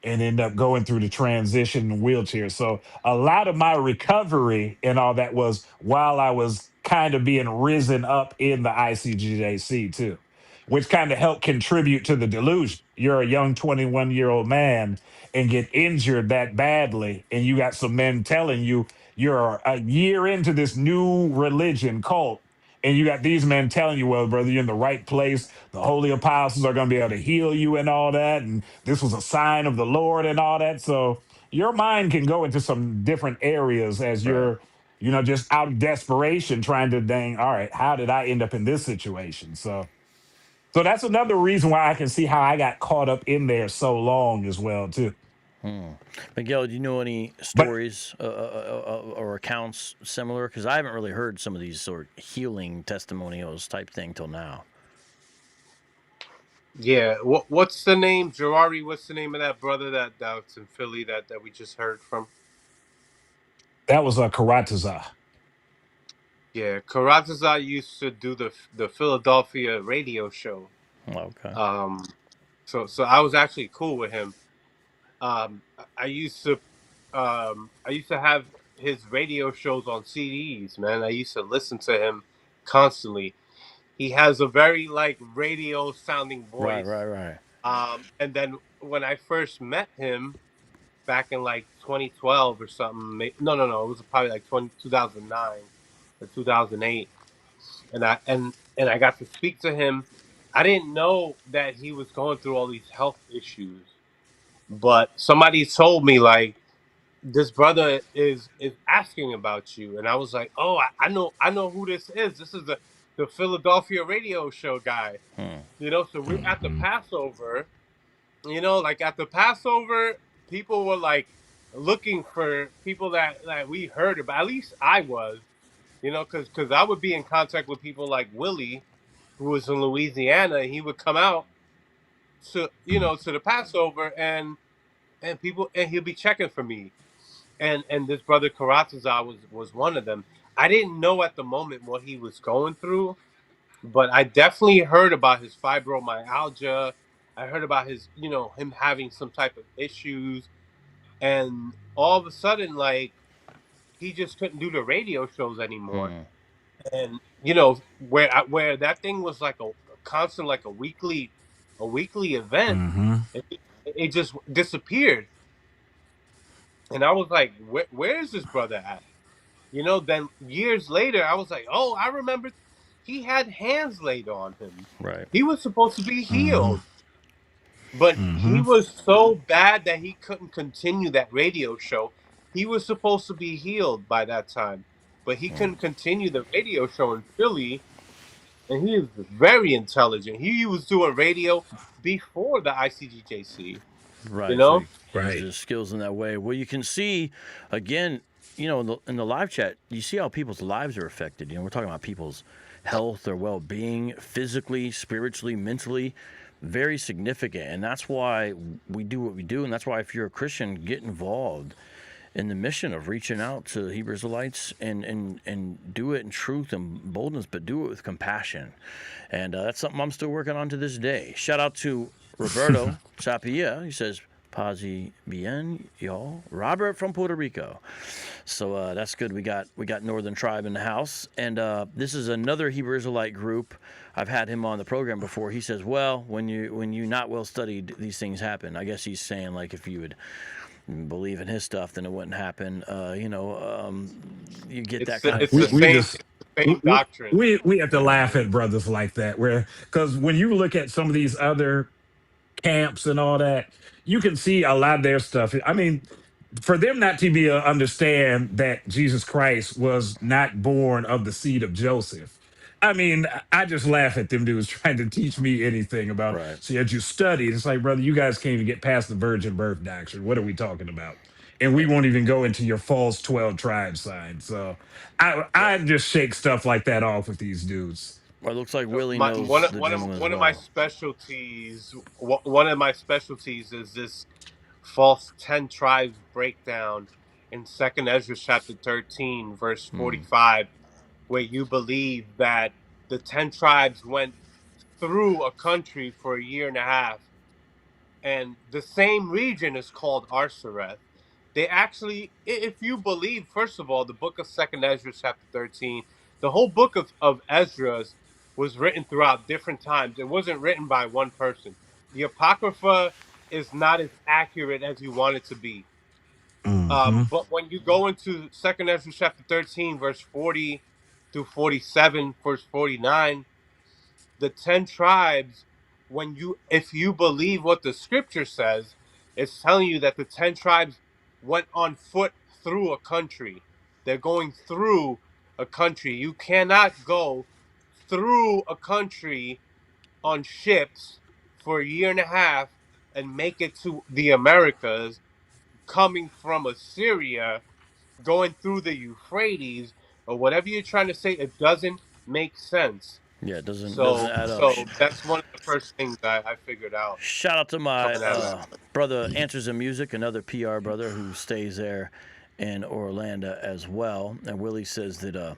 and end up going through the transition in wheelchair. So a lot of my recovery and all that was while I was kind of being risen up in the ICGJC too, which kind of helped contribute to the delusion. You're a young 21-year-old man and get injured that badly, and you got some men telling you you're a year into this new religion cult, and you got these men telling you, well, brother, you're in the right place. The holy apostles are going to be able to heal you and all that. And this was a sign of the Lord and all that. So your mind can go into some different areas as Right. you're, just out of desperation trying to dang, all right, how did I end up in this situation? So that's another reason why I can see how I got caught up in there so long as well, too. Miguel, do you know any But stories or accounts similar? Because I haven't really heard some of these sort of healing testimonials type thing till now. Yeah. What's the name, Gerari? What's the name of that brother that's in Philly that we just heard from? that was a Karataza. Yeah, Karatazar used to do the Philadelphia radio show. Okay. Um, so I was actually cool with him. I used to have his radio shows on CDs, man. I used to listen to him constantly. He has a very like radio sounding Right, voice. right, right. And then when I first met him back in like 2012 or something, no, it was probably like 2009 or 2008, and I got to speak to him. I didn't know that he was going through all these health issues, but somebody told me like this brother is asking about you, and I was like, oh, I know who this is. This is the Philadelphia radio show guy, So we're at the Hmm. Passover, like at the Passover, people were like looking for people that we heard about. At least I was, because I would be in contact with people like Willie, who was in Louisiana. And he would come out to the Passover, and people, and he'll be checking for me. And this brother Karatazar was one of them. I didn't know at the moment what he was going through, but I definitely heard about his fibromyalgia. I heard about him having some type of issues, and all of a sudden, like, he just couldn't do the radio shows anymore. And where that thing was like a constant, like a weekly event, Hmm. it just disappeared. And I was like, where is this brother at? Then years later, I was like, oh, I remember he had hands laid on him. Right. He was supposed to be Hmm. healed, but he Hmm. was so bad that he couldn't continue that radio show. He was supposed to be healed by that time, but he couldn't continue the radio show in Philly. And he is very intelligent. He was doing radio before the ICGJC, you Right. So know? he used Right. his skills in that way. Well, you can see, again, in the live chat, you see how people's lives are affected. We're talking about people's health, their well-being, physically, spiritually, mentally, very significant. And that's why we do what we do. And that's why if you're a Christian, get involved in the mission of reaching out to Hebrew Israelites and do it in truth and boldness, but do it with compassion. And that's something I'm still working on to this day. Shout out to Roberto Sapia. He says, Pazi bien, y'all. Robert from Puerto Rico. So that's good. We got Northern Tribe in the house. And this is another Hebrew Israelite group. I've had him on the program before. He says, well, when you not well studied, these things happen. I guess he's saying, like, if you would believe in his stuff, then it wouldn't happen. You get It's that kind the, of it's the we thing. same just it's the same doctrine. we have to laugh at brothers like that, where because when you look at some of these other camps and all that, you can see a lot of their stuff. I mean, for them not to be understand that Jesus Christ was not born of the seed of Joseph. I mean, I just laugh at them dudes trying to teach me anything about. Right. So as you studied, it's like, brother, you guys can't even get past the virgin birth doctrine. What are we talking about? And we won't even go into your false 12 tribe sign. So I Right. just shake stuff like that off with these dudes. Well, it looks like Willie My knows the gentleman as one of my well. specialties one of my specialties is this false 10 tribes breakdown in Second Ezra chapter 13 verse Mm. 45, where you believe that the 10 tribes went through a country for a year and a half, and the same region is called Arsareth. They actually, if you believe, first of all, the book of Second Ezra, chapter 13, the whole book of Ezra's was written throughout different times. It wasn't written by one person. The Apocrypha is not as accurate as you want it to be. Hmm. But when you go into Second Ezra, chapter 13, verse 40 through 47, verse 49, the 10 tribes, if you believe what the scripture says, it's telling you that the 10 tribes went on foot through a country. They're going through a country. You cannot go through a country on ships for a year and a half and make it to the Americas, coming from Assyria, going through the Euphrates, or whatever you're trying to say. It doesn't make sense. Yeah, it doesn't So, add up. so that's one of the first things I figured out Shout out to my coming out of that. brother Answers in Music, another PR brother who stays there in Orlando as well. And Willie says that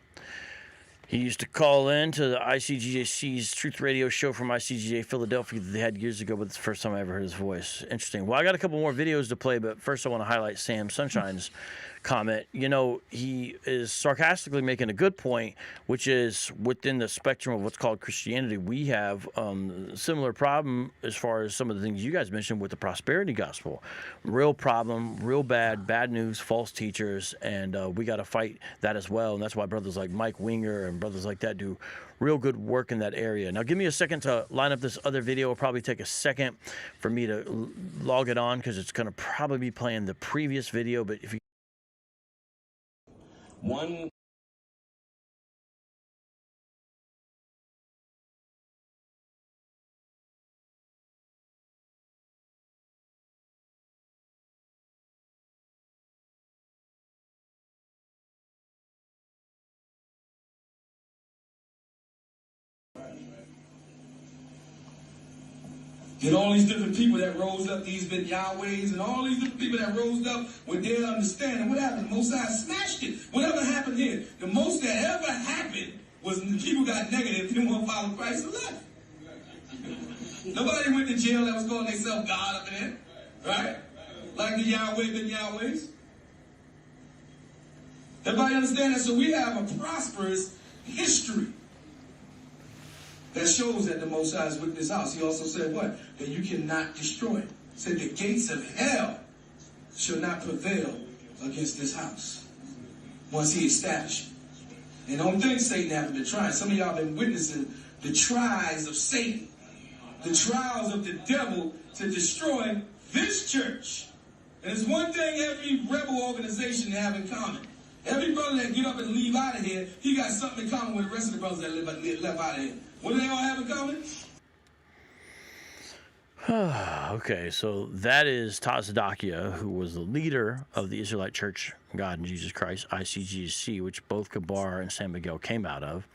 he used to call in to the ICGJC's Truth Radio show from ICGJ Philadelphia that they had years ago, but it's the first time I ever heard his voice. Interesting. Well, I got a couple more videos to play, but first I want to highlight Sam Sunshine's comment. You know, he is sarcastically making a good point, which is within the spectrum of what's called Christianity, we have a similar problem as far as some of the things you guys mentioned with the prosperity gospel. Real problem, real bad news, false teachers, and we got to fight that as well. And that's why brothers like Mike Winger and brothers like that do real good work in that area. Now, give me a second to line up this other video. It'll probably take a second for me to log it on because it's going to probably be playing the previous video. But if you One Get all these different people that rose up, these Yahwehs, and all these different people that rose up with their understanding. What happened? The Most High smashed it. Whatever happened here, the most that ever happened was when the people got negative, didn't want to follow Christ, and left. Nobody went to jail that was calling themselves God up in there, right? Like the Yahweh been Yahwehs. Everybody understand that? So we have a prosperous history that shows that the Most High is with this house. He also said what? That you cannot destroy it. He said the gates of hell shall not prevail against this house once he established it. And the only thing Satan haven't been trying. Some of y'all been witnessing the tries of Satan, the trials of the devil to destroy this church. And it's one thing every rebel organization have in common. Every brother that get up and leave out of here, he got something in common with the rest of the brothers that left out of here. What do they all have in common? Okay, so that is Tazadakia, who was the leader of the Israelite Church of God in Jesus Christ, ICGJC, which both Gabar and San Miguel came out of.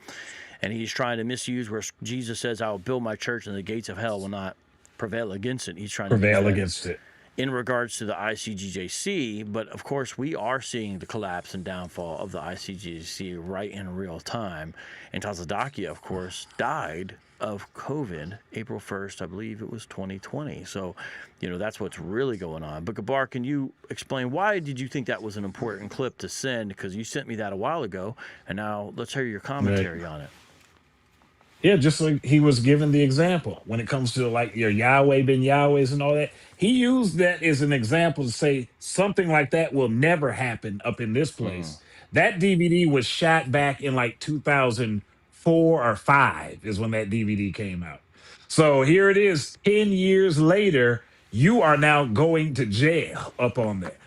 And he's trying to misuse where Jesus says, I will build my church and the gates of hell will not prevail against it. He's trying to use Prevail that against it. in regards to the ICGJC, but of course we are seeing the collapse and downfall of the ICGJC right in real time. And Tazadakia, of course, died of COVID April 1st, I believe it was 2020. So, you know, that's what's really going on. But Gabar, can you explain why did you think that was an important clip to send? Because you sent me that a while ago, and now let's hear your commentary on it. Yeah, just like he was given the example when it comes to like your Yahweh ben Yahwehs and all that. He used that as an example to say something like that will never happen up in this place. That DVD was shot back in like 2004 or 5 is when that DVD came out. So here it is 10 years later, you are now going to jail up on that.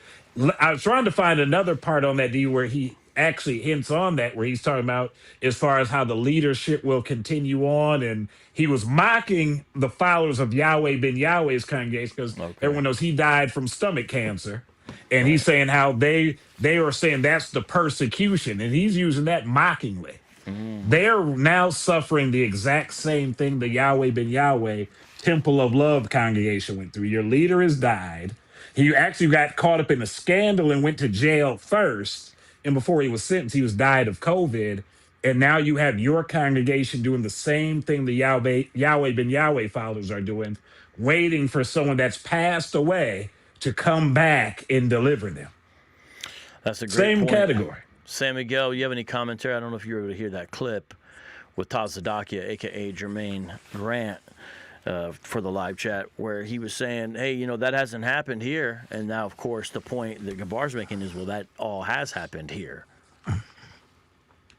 I was trying to find another part on that D where he actually hints on that, where he's talking about as far as how the leadership will continue on. And he was mocking the followers of Yahweh ben Yahweh's congregation because everyone knows he died from stomach cancer. And he's saying how they are saying that's the persecution. And he's using that mockingly. They're now suffering the exact same thing the Yahweh ben Yahweh Temple of Love congregation went through. Your leader has died. He actually got caught up in a scandal and went to jail first. And before he was sentenced, he was died of COVID. And now you have your congregation doing the same thing the Yahweh ben Yahweh followers are doing, waiting for someone that's passed away to come back and deliver them. That's a great Same point. category. Sam Miguel, you have any commentary? I don't know if you were able to hear that clip with Tazadakia, a.k.a. Jermaine Grant, for the live chat, where he was saying, hey, that hasn't happened here. And now, of course, the point that Gabar's making is, well, that all has happened here.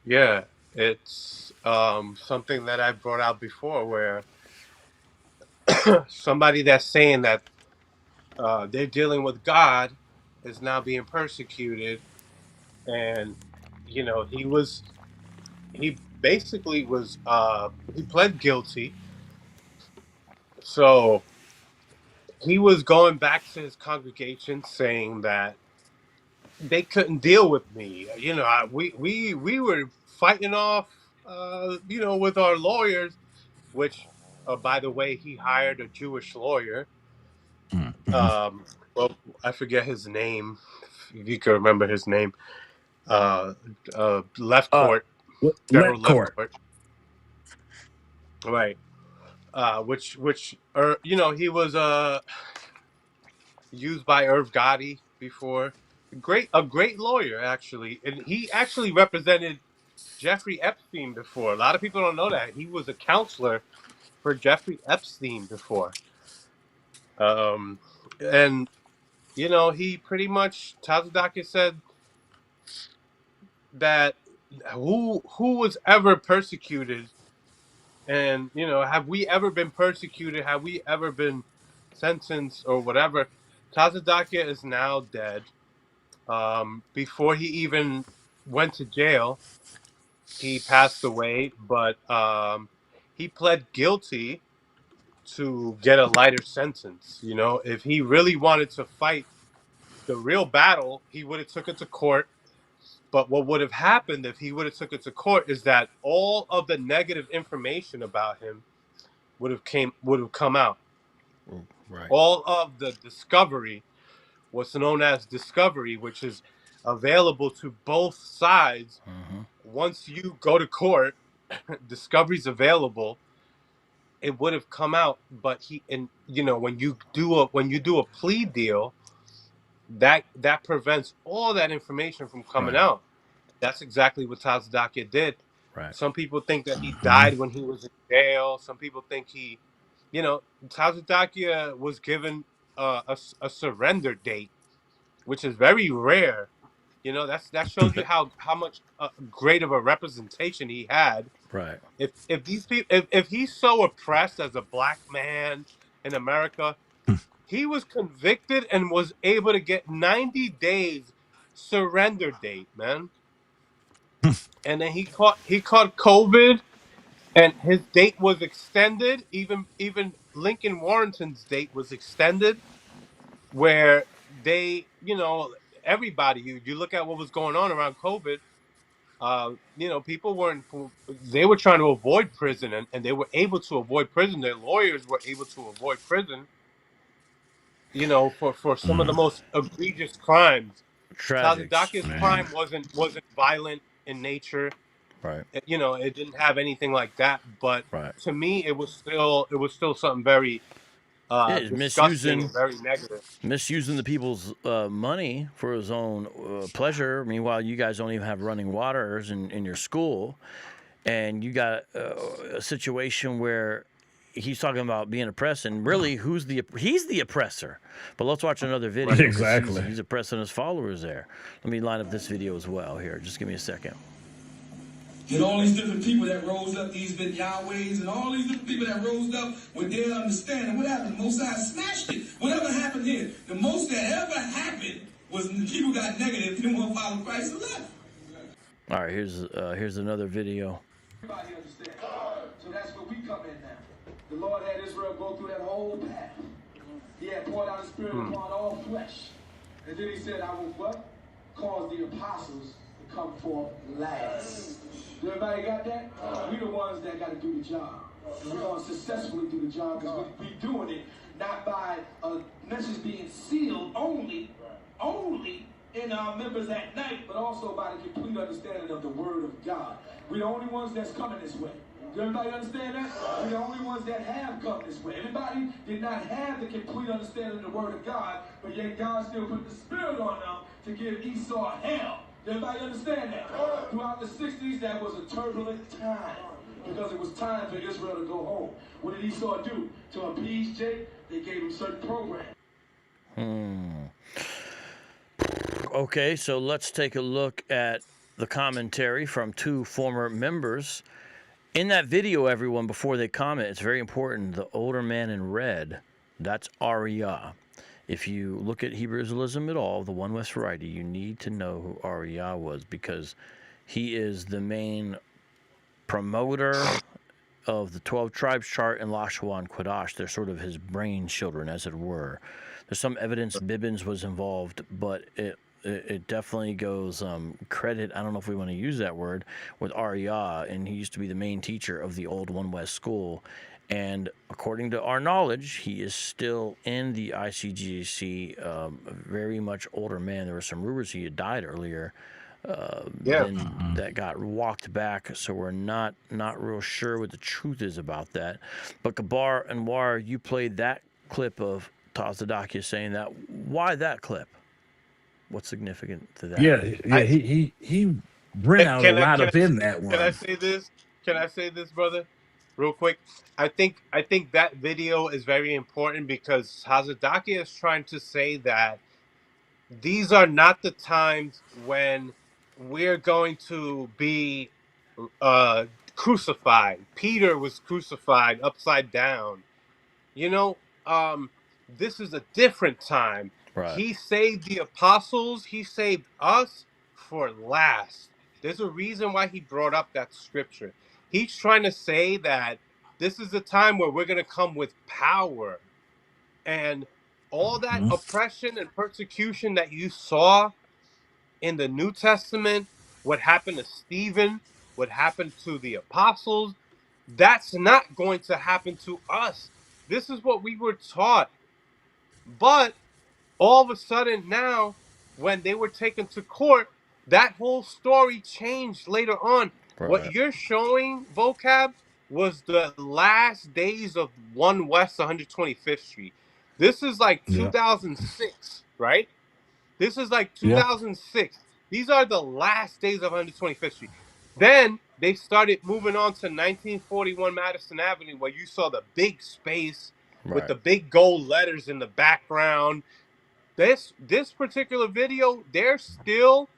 Yeah, it's something that I brought out before, where somebody that's saying that they're dealing with God is now being persecuted, and he basically was he pled guilty, so he was going back to his congregation saying that they couldn't deal with me. We were fighting off, with our lawyers, which, by the way, he hired a Jewish lawyer. Mhm. Well, I forget his name. If you can remember his name, Left Uh, Court, General let Left court. Court, right? Which he was used by Irv Gotti before. A great lawyer, actually, and he actually represented Jeffrey Epstein before. A lot of people don't know that he was a counselor for Jeffrey Epstein before. And he pretty much, Tazadaki said that who was ever persecuted, and have we ever been persecuted? Have we ever been sentenced or whatever? Tazadakia is now dead. Before he even went to jail, he passed away, but he pled guilty to get a lighter sentence. If he really wanted to fight the real battle, he would have took it to court. But what would have happened if he would have took it to court is that all of the negative information about him would have come out. Right. All of the discovery, what's known as discovery, which is available to both sides. Mm-hmm. Once you go to court, discovery's available. It would have come out, but when you do a plea deal, that prevents all that information from coming Right. out. That's exactly what Tazadakia did. Right. Some people think that he Mhm. died when he was in jail. Some people think Tazadakia was given a surrender date, which is very rare. That shows you how much great of a representation he had. Right. If these people, if he's so oppressed as a black man in America, he was convicted and was able to get 90 days surrender date, man. And then he caught COVID, and his date was extended. Even Lincoln Warrenton's date was extended, where everybody, you look at what was going on around COVID. People they were trying to avoid prison, and they were able to avoid prison. Their lawyers were able to avoid prison, for some of the most egregious crimes. Tragics. Tazadakia's Man. crime wasn't violent in nature. Right. It didn't have anything like that. But Right. to me, it was still something very Yeah, he's disgusting and very negative. misusing the people's money for his own pleasure. Meanwhile, you guys don't even have running waters in your school, and you got a situation where he's talking about being oppressed, and really, he's the oppressor. But let's watch another video because Exactly. he's oppressing his followers there. Let me line up this video as well here. Just give me a second. And all these different people that rose up, these been Yahwehs, and all these different people that rose up with their understanding. What happened? The Most High smashed it. Whatever happened here, the most that ever happened was when the people got negative, didn't want to follow Christ and left. All right, here's another video. Everybody understand. So that's where we come in now. The Lord had Israel go through that whole path. He had poured out his spirit upon all flesh. And then he said, I will what? Cause the apostles come forth last. Everybody got that? We the ones that got to do the job. We're going to successfully do the job because we doing it not by a message being sealed only in our members at night, but also by the complete understanding of the Word of God. We're the only ones that's coming this way. Does everybody understand that? We're the only ones that have come this way. Everybody did not have the complete understanding of the Word of God, but yet God still put the Spirit on them to give Esau hell. Does everybody understand that? Throughout the 60s, that was a turbulent time because it was time for Israel to go home. What did Esau do? To appease Jake, they gave him certain programs. Okay, so let's take a look at the commentary from two former members. In that video, everyone, before they comment, it's very important. The older man in red, that's Ariyah. If you look at Hebrew Israelism at all, the One West variety, you need to know who Ariyah was because he is the main promoter of the 12 tribes chart and Lashawan Quadash. They're sort of his brain children, as it were. There's some evidence Bibbins was involved, but it definitely goes credit, I don't know if we want to use that word, with Ariyah, and he used to be the main teacher of the old One West school. And according to our knowledge, he is still in the ICGJC, a very much older man. There were some rumors he had died earlier. Then that got walked back, so we're not real sure what the truth is about that. But Gabar and War, you played that clip of Tazadakia saying that. Why that clip? What's significant to that? Yeah. He bring out a lot up in that Can I one. say this? Can I say this, brother? Real quick. I think that video is very important because Hazadaki is trying to say that these are not the times when we're going to be crucified. Peter was crucified upside down. You know, this is a different time. Right. He saved the apostles. He saved us for last. There's a reason why he brought up that scripture. He's trying to say that this is the time where we're going to come with power. And all that oppression and persecution that you saw in the New Testament, what happened to Stephen, what happened to the apostles, that's not going to happen to us. This is what we were taught. But all of a sudden now, when they were taken to court, that whole story changed later on. Right. What you're showing, Vocab, was the last days of 1 West 125th Street. This is like 2006, right? This is like 2006. These are the last days of 125th Street. Then they started moving on to 1941 Madison Avenue, where you saw the big space with the big gold letters in the background. This particular video, they're still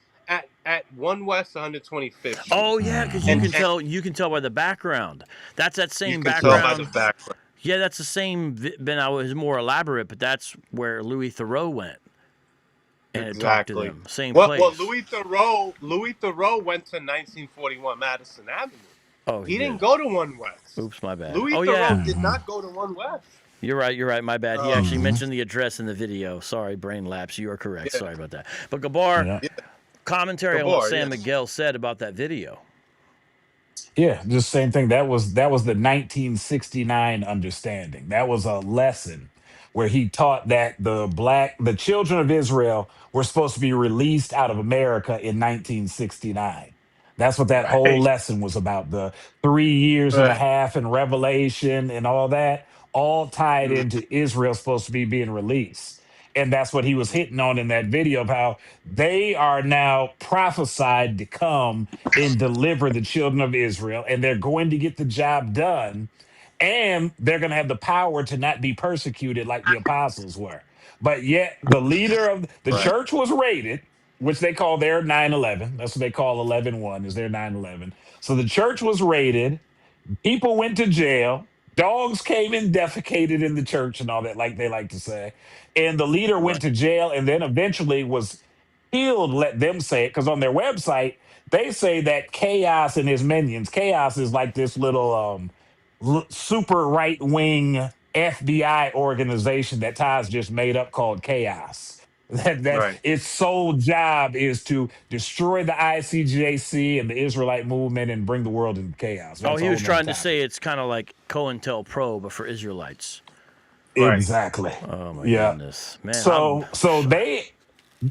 at 1 West 125th Street. Oh yeah, because you can tell by the background. That's that same background. You can tell by the background. Yeah, that's the same. Ben, I was more elaborate, but that's where Louis Theroux went and talked to them. Same place. Well, Louis Theroux went to 1941 Madison Avenue. Oh, he didn't go to 1 West. Oops, my bad. Louis Theroux did not go to 1 West. You're right. My bad. He actually mentioned the address in the video. Sorry, brain lapse. You are correct. Sorry about that. But Gabar, commentary on what Sam Miguel said about that video. Yeah, just same thing. That was the 1969 understanding. That was a lesson where he taught that the children of Israel were supposed to be released out of America in 1969. That's what that whole lesson was about. The 3 years and a half in Revelation and all that, all tied into Israel supposed to be being released. And that's what he was hitting on in that video of how they are now prophesied to come and deliver the children of Israel, and they're going to get the job done, and they're going to have the power to not be persecuted like the apostles were. But yet the leader of the church was raided, which they call their 9/11. That's what they call 11/1 is their 9/11. So the church was raided. People went to jail. Dogs came and defecated in the church and all that, like they like to say. And the leader went to jail and then eventually was healed, let them say it, because on their website, they say that Chaos and his minions, Chaos is like this little super right-wing FBI organization that Ty's just made up called Chaos. That Right. its sole job is to destroy the ICGJC and the Israelite movement and bring the world into chaos. Oh, That's a he whole was nother trying to say topic. it's kind of like COINTELPRO, but for Israelites. Right. Exactly. Oh my Yeah. goodness, man! I'm So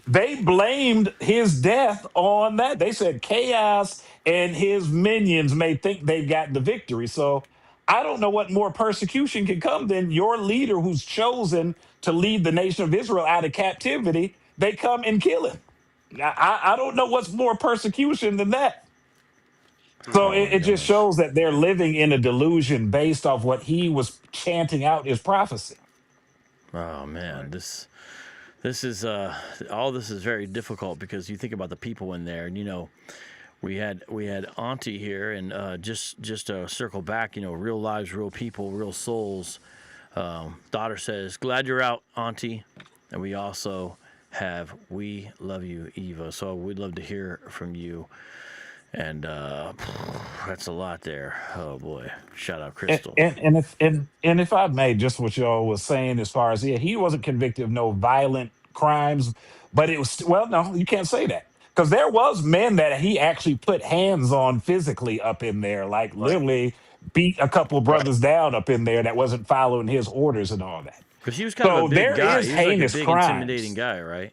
they blamed his death on that. They said chaos and his minions may think they've got the victory. So I don't know what more persecution can come than your leader who's chosen to lead the nation of Israel out of captivity. They come and kill him. I don't know what's more persecution than that. So oh my it just goodness. shows that they're living in a delusion based off what he was chanting out his prophecy. Oh man, Right. this is all this is very difficult because you think about the people in there, and we had Auntie here, and just to circle back, real lives, real people, real souls. Daughter says, "Glad you're out, Auntie," and we also have "We love you, Eva." So we'd love to hear from you, and that's a lot there. Oh boy, shout out And Crystal. if I may, just what y'all was saying as far as he wasn't convicted of no violent crimes, but it was well, no, you can't say that because there was men that he actually put hands on physically up in there, like Right. literally beat a couple Right. brothers down up in there that wasn't following his orders and all that. Because he was kind of a So big there guy. is He was like a heinous big, intimidating crimes. guy, right?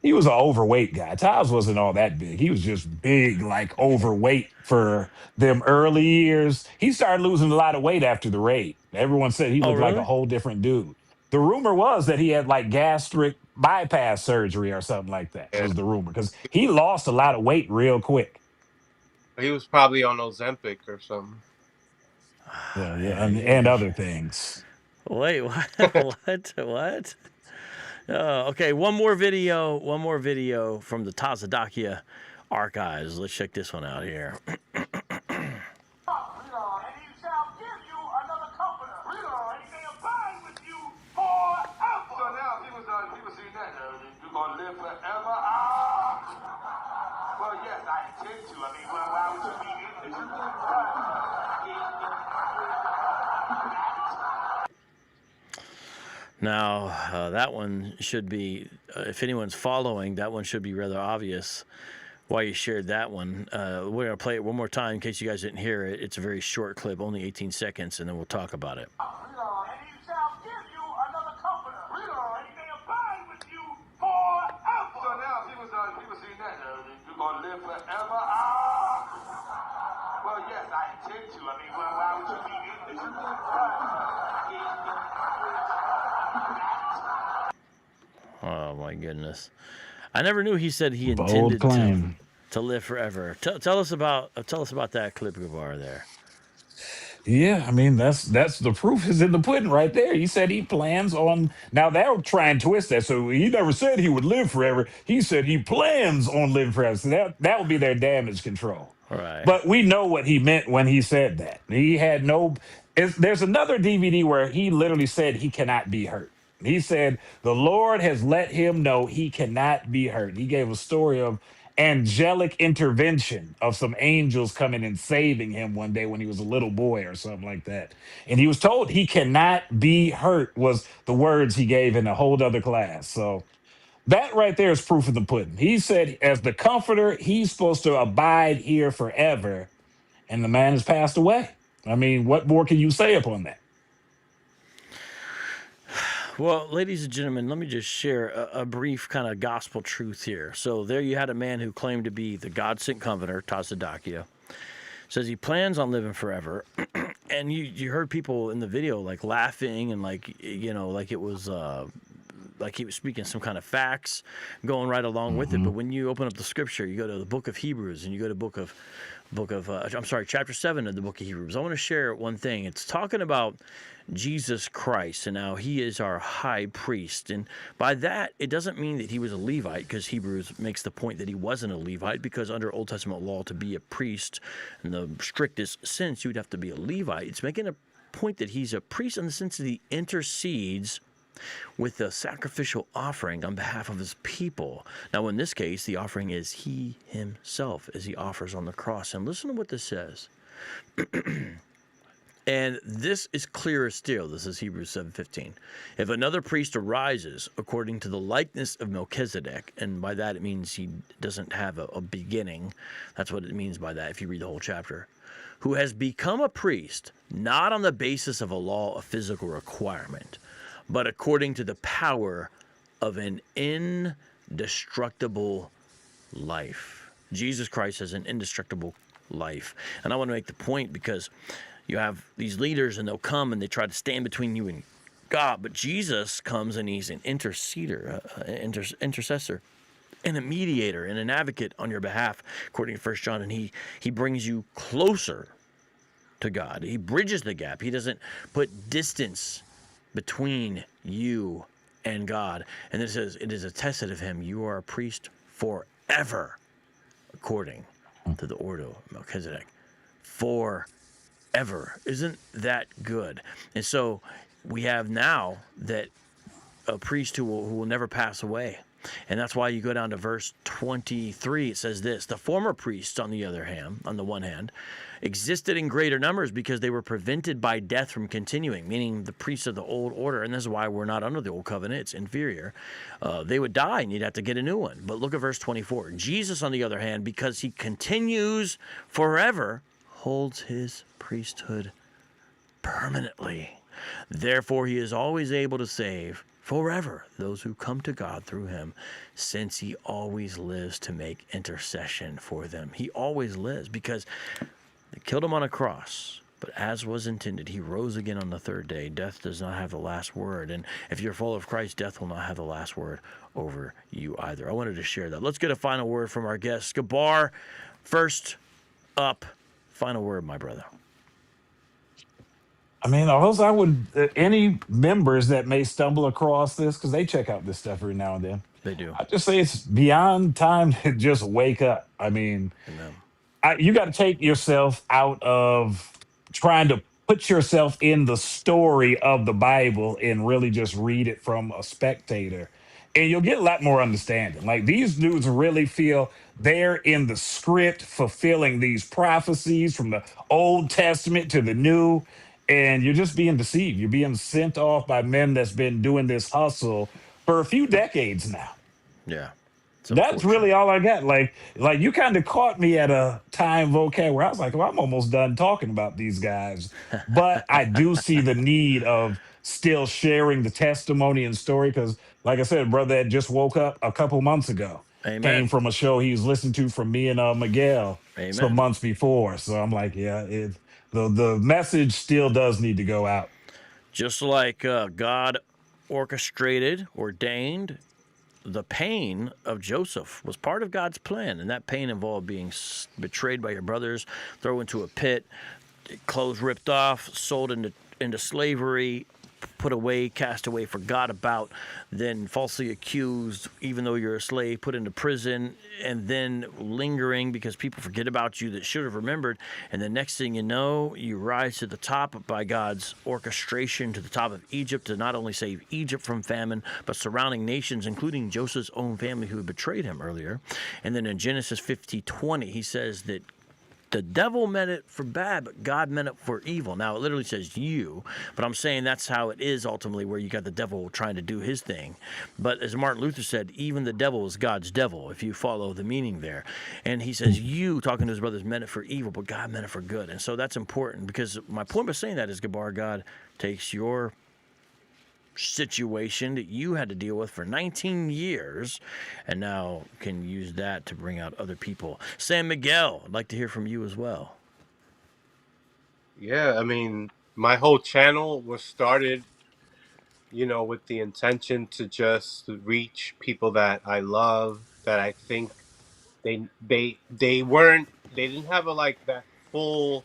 He was an overweight guy. Tiles wasn't all that big. He was just big, like overweight for them early years. He started losing a lot of weight after the raid. Everyone said he Oh, looked like a really? whole different dude. The rumor was that he had like gastric bypass surgery or something like that, Yeah. was the rumor, because he lost a lot of weight real quick. He was probably on Ozempic or something. Yeah, yeah, and Hey, other things. wait, what? What? Okay, one more video. One more video from the Tazadakia archives. Let's check this one out here. And he shall give you another comforter. And he may abide with you forever. So now people see that. You're going to live forever? Well, yes, I intend to. I mean, why would you be in Now, that one should be, if anyone's following, that one should be rather obvious why you shared that one. We're going to play it one more time in case you guys didn't hear it. It's a very short clip, only 18 seconds, and then we'll talk about it. And he shall give you another comforter. And he may abide with you forever. So now people see that. You're going to live forever? Well, yes, I intend to. I mean, why would you be in this? Oh, my goodness. I never knew he said he Bold intended claim. to live forever. Tell us about that clip, Gabar, there. Yeah, I mean that's the proof is in the pudding right there. He said he plans on now they'll try and twist that. So he never said he would live forever. He said he plans on living forever. So that would be their damage control. All right. But we know what he meant when he said that. He had no. There's another DVD where he literally said he cannot be hurt. He said the Lord has let him know he cannot be hurt. He gave a story of angelic intervention of some angels coming and saving him one day when he was a little boy or something like that. And he was told he cannot be hurt was the words he gave in a whole other class. So that right there is proof of the pudding. He said, as the comforter, he's supposed to abide here forever, and the man has passed away. I mean, what more can you say upon that? Well, ladies and gentlemen, let me just share a brief kind of gospel truth here. So there you had a man who claimed to be the God-sent comforter, Tazadakia. Says he plans on living forever. And you heard people in the video like laughing and like it was like he was speaking some kind of facts going right along with it. Hmm. But when you open up the scripture, you go to the book of Hebrews and you go to chapter 7 of the book of Hebrews. I want to share one thing. It's talking about Jesus Christ, and now he is our high priest. And by that, it doesn't mean that he was a Levite, because Hebrews makes the point that he wasn't a Levite, because under Old Testament law, to be a priest in the strictest sense, you'd have to be a Levite. It's making a point that he's a priest in the sense that he intercedes with a sacrificial offering on behalf of his people. Now, in this case, the offering is he himself, as he offers on the cross. And listen to what this says. And this is clearer still. This is Hebrews 7:15. If another priest arises according to the likeness of Melchizedek, and by that it means he doesn't have a beginning. That's what it means by that if you read the whole chapter. Who has become a priest, not on the basis of a law of physical requirement, but according to the power of an indestructible life. Jesus Christ has an indestructible life. And I want to make the point because you have these leaders and they'll come and they try to stand between you and God, but Jesus comes and he's an intercessor, and a mediator and an advocate on your behalf, according to 1 John, and he brings you closer to God. He bridges the gap. He doesn't put distance between you and God. And it says, it is attested of him, you are a priest forever, according to the order of Melchizedek. Forever. Isn't that good? And so we have now that a priest who will never pass away. And that's why you go down to verse 23. It says this: the former priests, on the other hand, on the one hand, existed in greater numbers because they were prevented by death from continuing, meaning the priests of the old order, and this is why we're not under the old covenant, it's inferior. They would die and you'd have to get a new one. But look at verse 24. Jesus, on the other hand, because he continues forever, holds his priesthood permanently. Therefore, he is always able to save forever those who come to God through him, since he always lives to make intercession for them. He always lives because they killed him on a cross, but as was intended, he rose again on the third day. Death does not have the last word, and if you're full of Christ, death will not have the last word over you either. I wanted to share that. Let's get a final word from our guest. Gabar, first up, final word, my brother. I mean, also I would any members that may stumble across this, because they check out this stuff every now and then. They do. I just say it's beyond time to just wake up. I mean, Amen. you got to take yourself out of trying to put yourself in the story of the Bible and really just read it from a spectator. And you'll get a lot more understanding. Like, these dudes really feel they're in the script, fulfilling these prophecies from the Old Testament to the New. And you're just being deceived. You're being sent off by men that's been doing this hustle for a few decades now. Yeah. It's That's unfortunate. really all I got. Like you kind of caught me at a time vocab where I was like, well, I'm almost done talking about these guys. But I do see the need of still sharing the testimony and story because, like I said, brother that just woke up a couple months ago. Amen. Came from a show he was listening to from me and Miguel some Amen. months before. So I'm like, yeah, the message still does need to go out. Just like God ordained, the pain of Joseph was part of God's plan, and that pain involved being betrayed by your brothers, thrown into a pit, clothes ripped off, sold into slavery, put away, cast away, forgot about, then falsely accused, even though you're a slave, put into prison, and then lingering because people forget about you that should have remembered. And the next thing you know, you rise to the top by God's orchestration to the top of Egypt to not only save Egypt from famine, but surrounding nations, including Joseph's own family who had betrayed him earlier. And then in Genesis 50:20, he says that the devil meant it for bad, but God meant it for evil. Now, it literally says you, but I'm saying that's how it is ultimately, where you got the devil trying to do his thing. But as Martin Luther said, even the devil is God's devil, if you follow the meaning there. And he says, you, talking to his brothers, meant it for evil, but God meant it for good. And so that's important, because my point by saying that is, Gabar, God takes your situation that you had to deal with for 19 years and now can use that to bring out other people. San Miguel, I'd like to hear from you as well. Yeah, I mean, my whole channel was started, with the intention to just reach people that I love, that I think they didn't have that full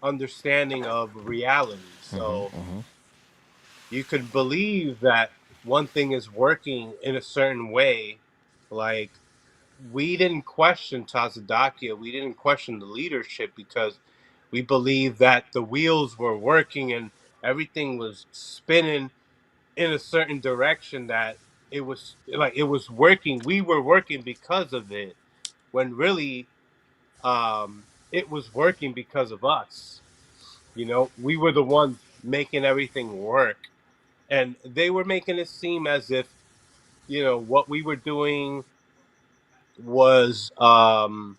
understanding of reality. So you could believe that one thing is working in a certain way. Like, we didn't question Tazadakia, we didn't question the leadership because we believed that the wheels were working and everything was spinning in a certain direction, that it was working. We were working because of it, when really it was working because of us. You know, we were the ones making everything work, and they were making it seem as if, you know, what we were doing was on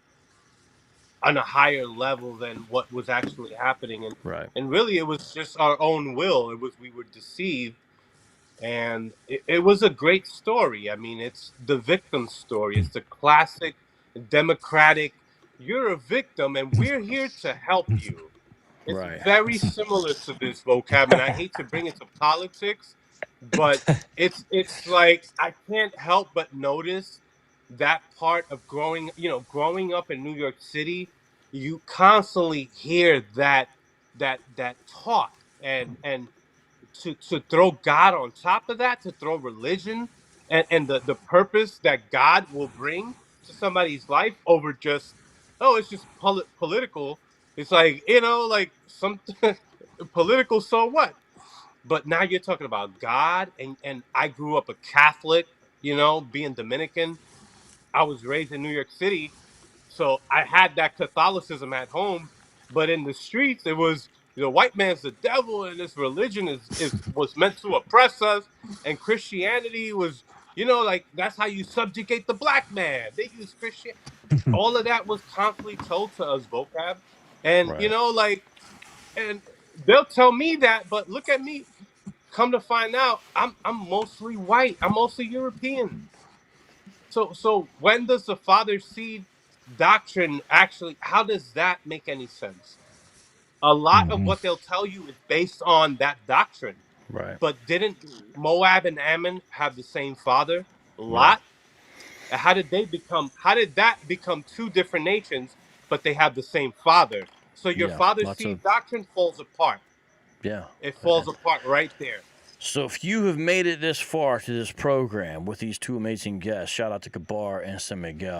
a higher level than what was actually happening, Right. and really it was just our own will. It was, we were deceived, and it was a great story. I mean, it's the victim story. It's the classic democratic, you're a victim and we're here to help you. It's Right. very similar to this, vocab, and I hate to bring it to politics, but it's like I can't help but notice that part of growing, you know, growing up in New York City. You constantly hear that talk, and to throw God on top of that, to throw religion and the purpose that God will bring to somebody's life over just, oh, it's just political. It's like, you know, like some political, so what? But now you're talking about God, and I grew up a Catholic, you know, being Dominican. I was raised in New York City, so I had that Catholicism at home, but in the streets, it was, you know, white man's the devil, and this religion is was meant to oppress us, and Christianity was, you know, like that's how you subjugate the black man. They use Christian. All of that was constantly told to us, vocab, and you Right. know, like, and they'll tell me that, but look at me. Come to find out, I'm mostly white. I'm mostly European. So when does the father seed doctrine actually, how does that make any sense? A lot of Mhm. what they'll tell you is based on that doctrine. Right. But didn't Moab and Ammon have the same father? Yeah. Lot? How did that become two different nations, but they have the same father? So your Yeah. father Lots of seed doctrine falls apart. yeah. It falls apart right there. So if you have made it this far to this program with these two amazing guests, shout out to Gabar and San Miguel.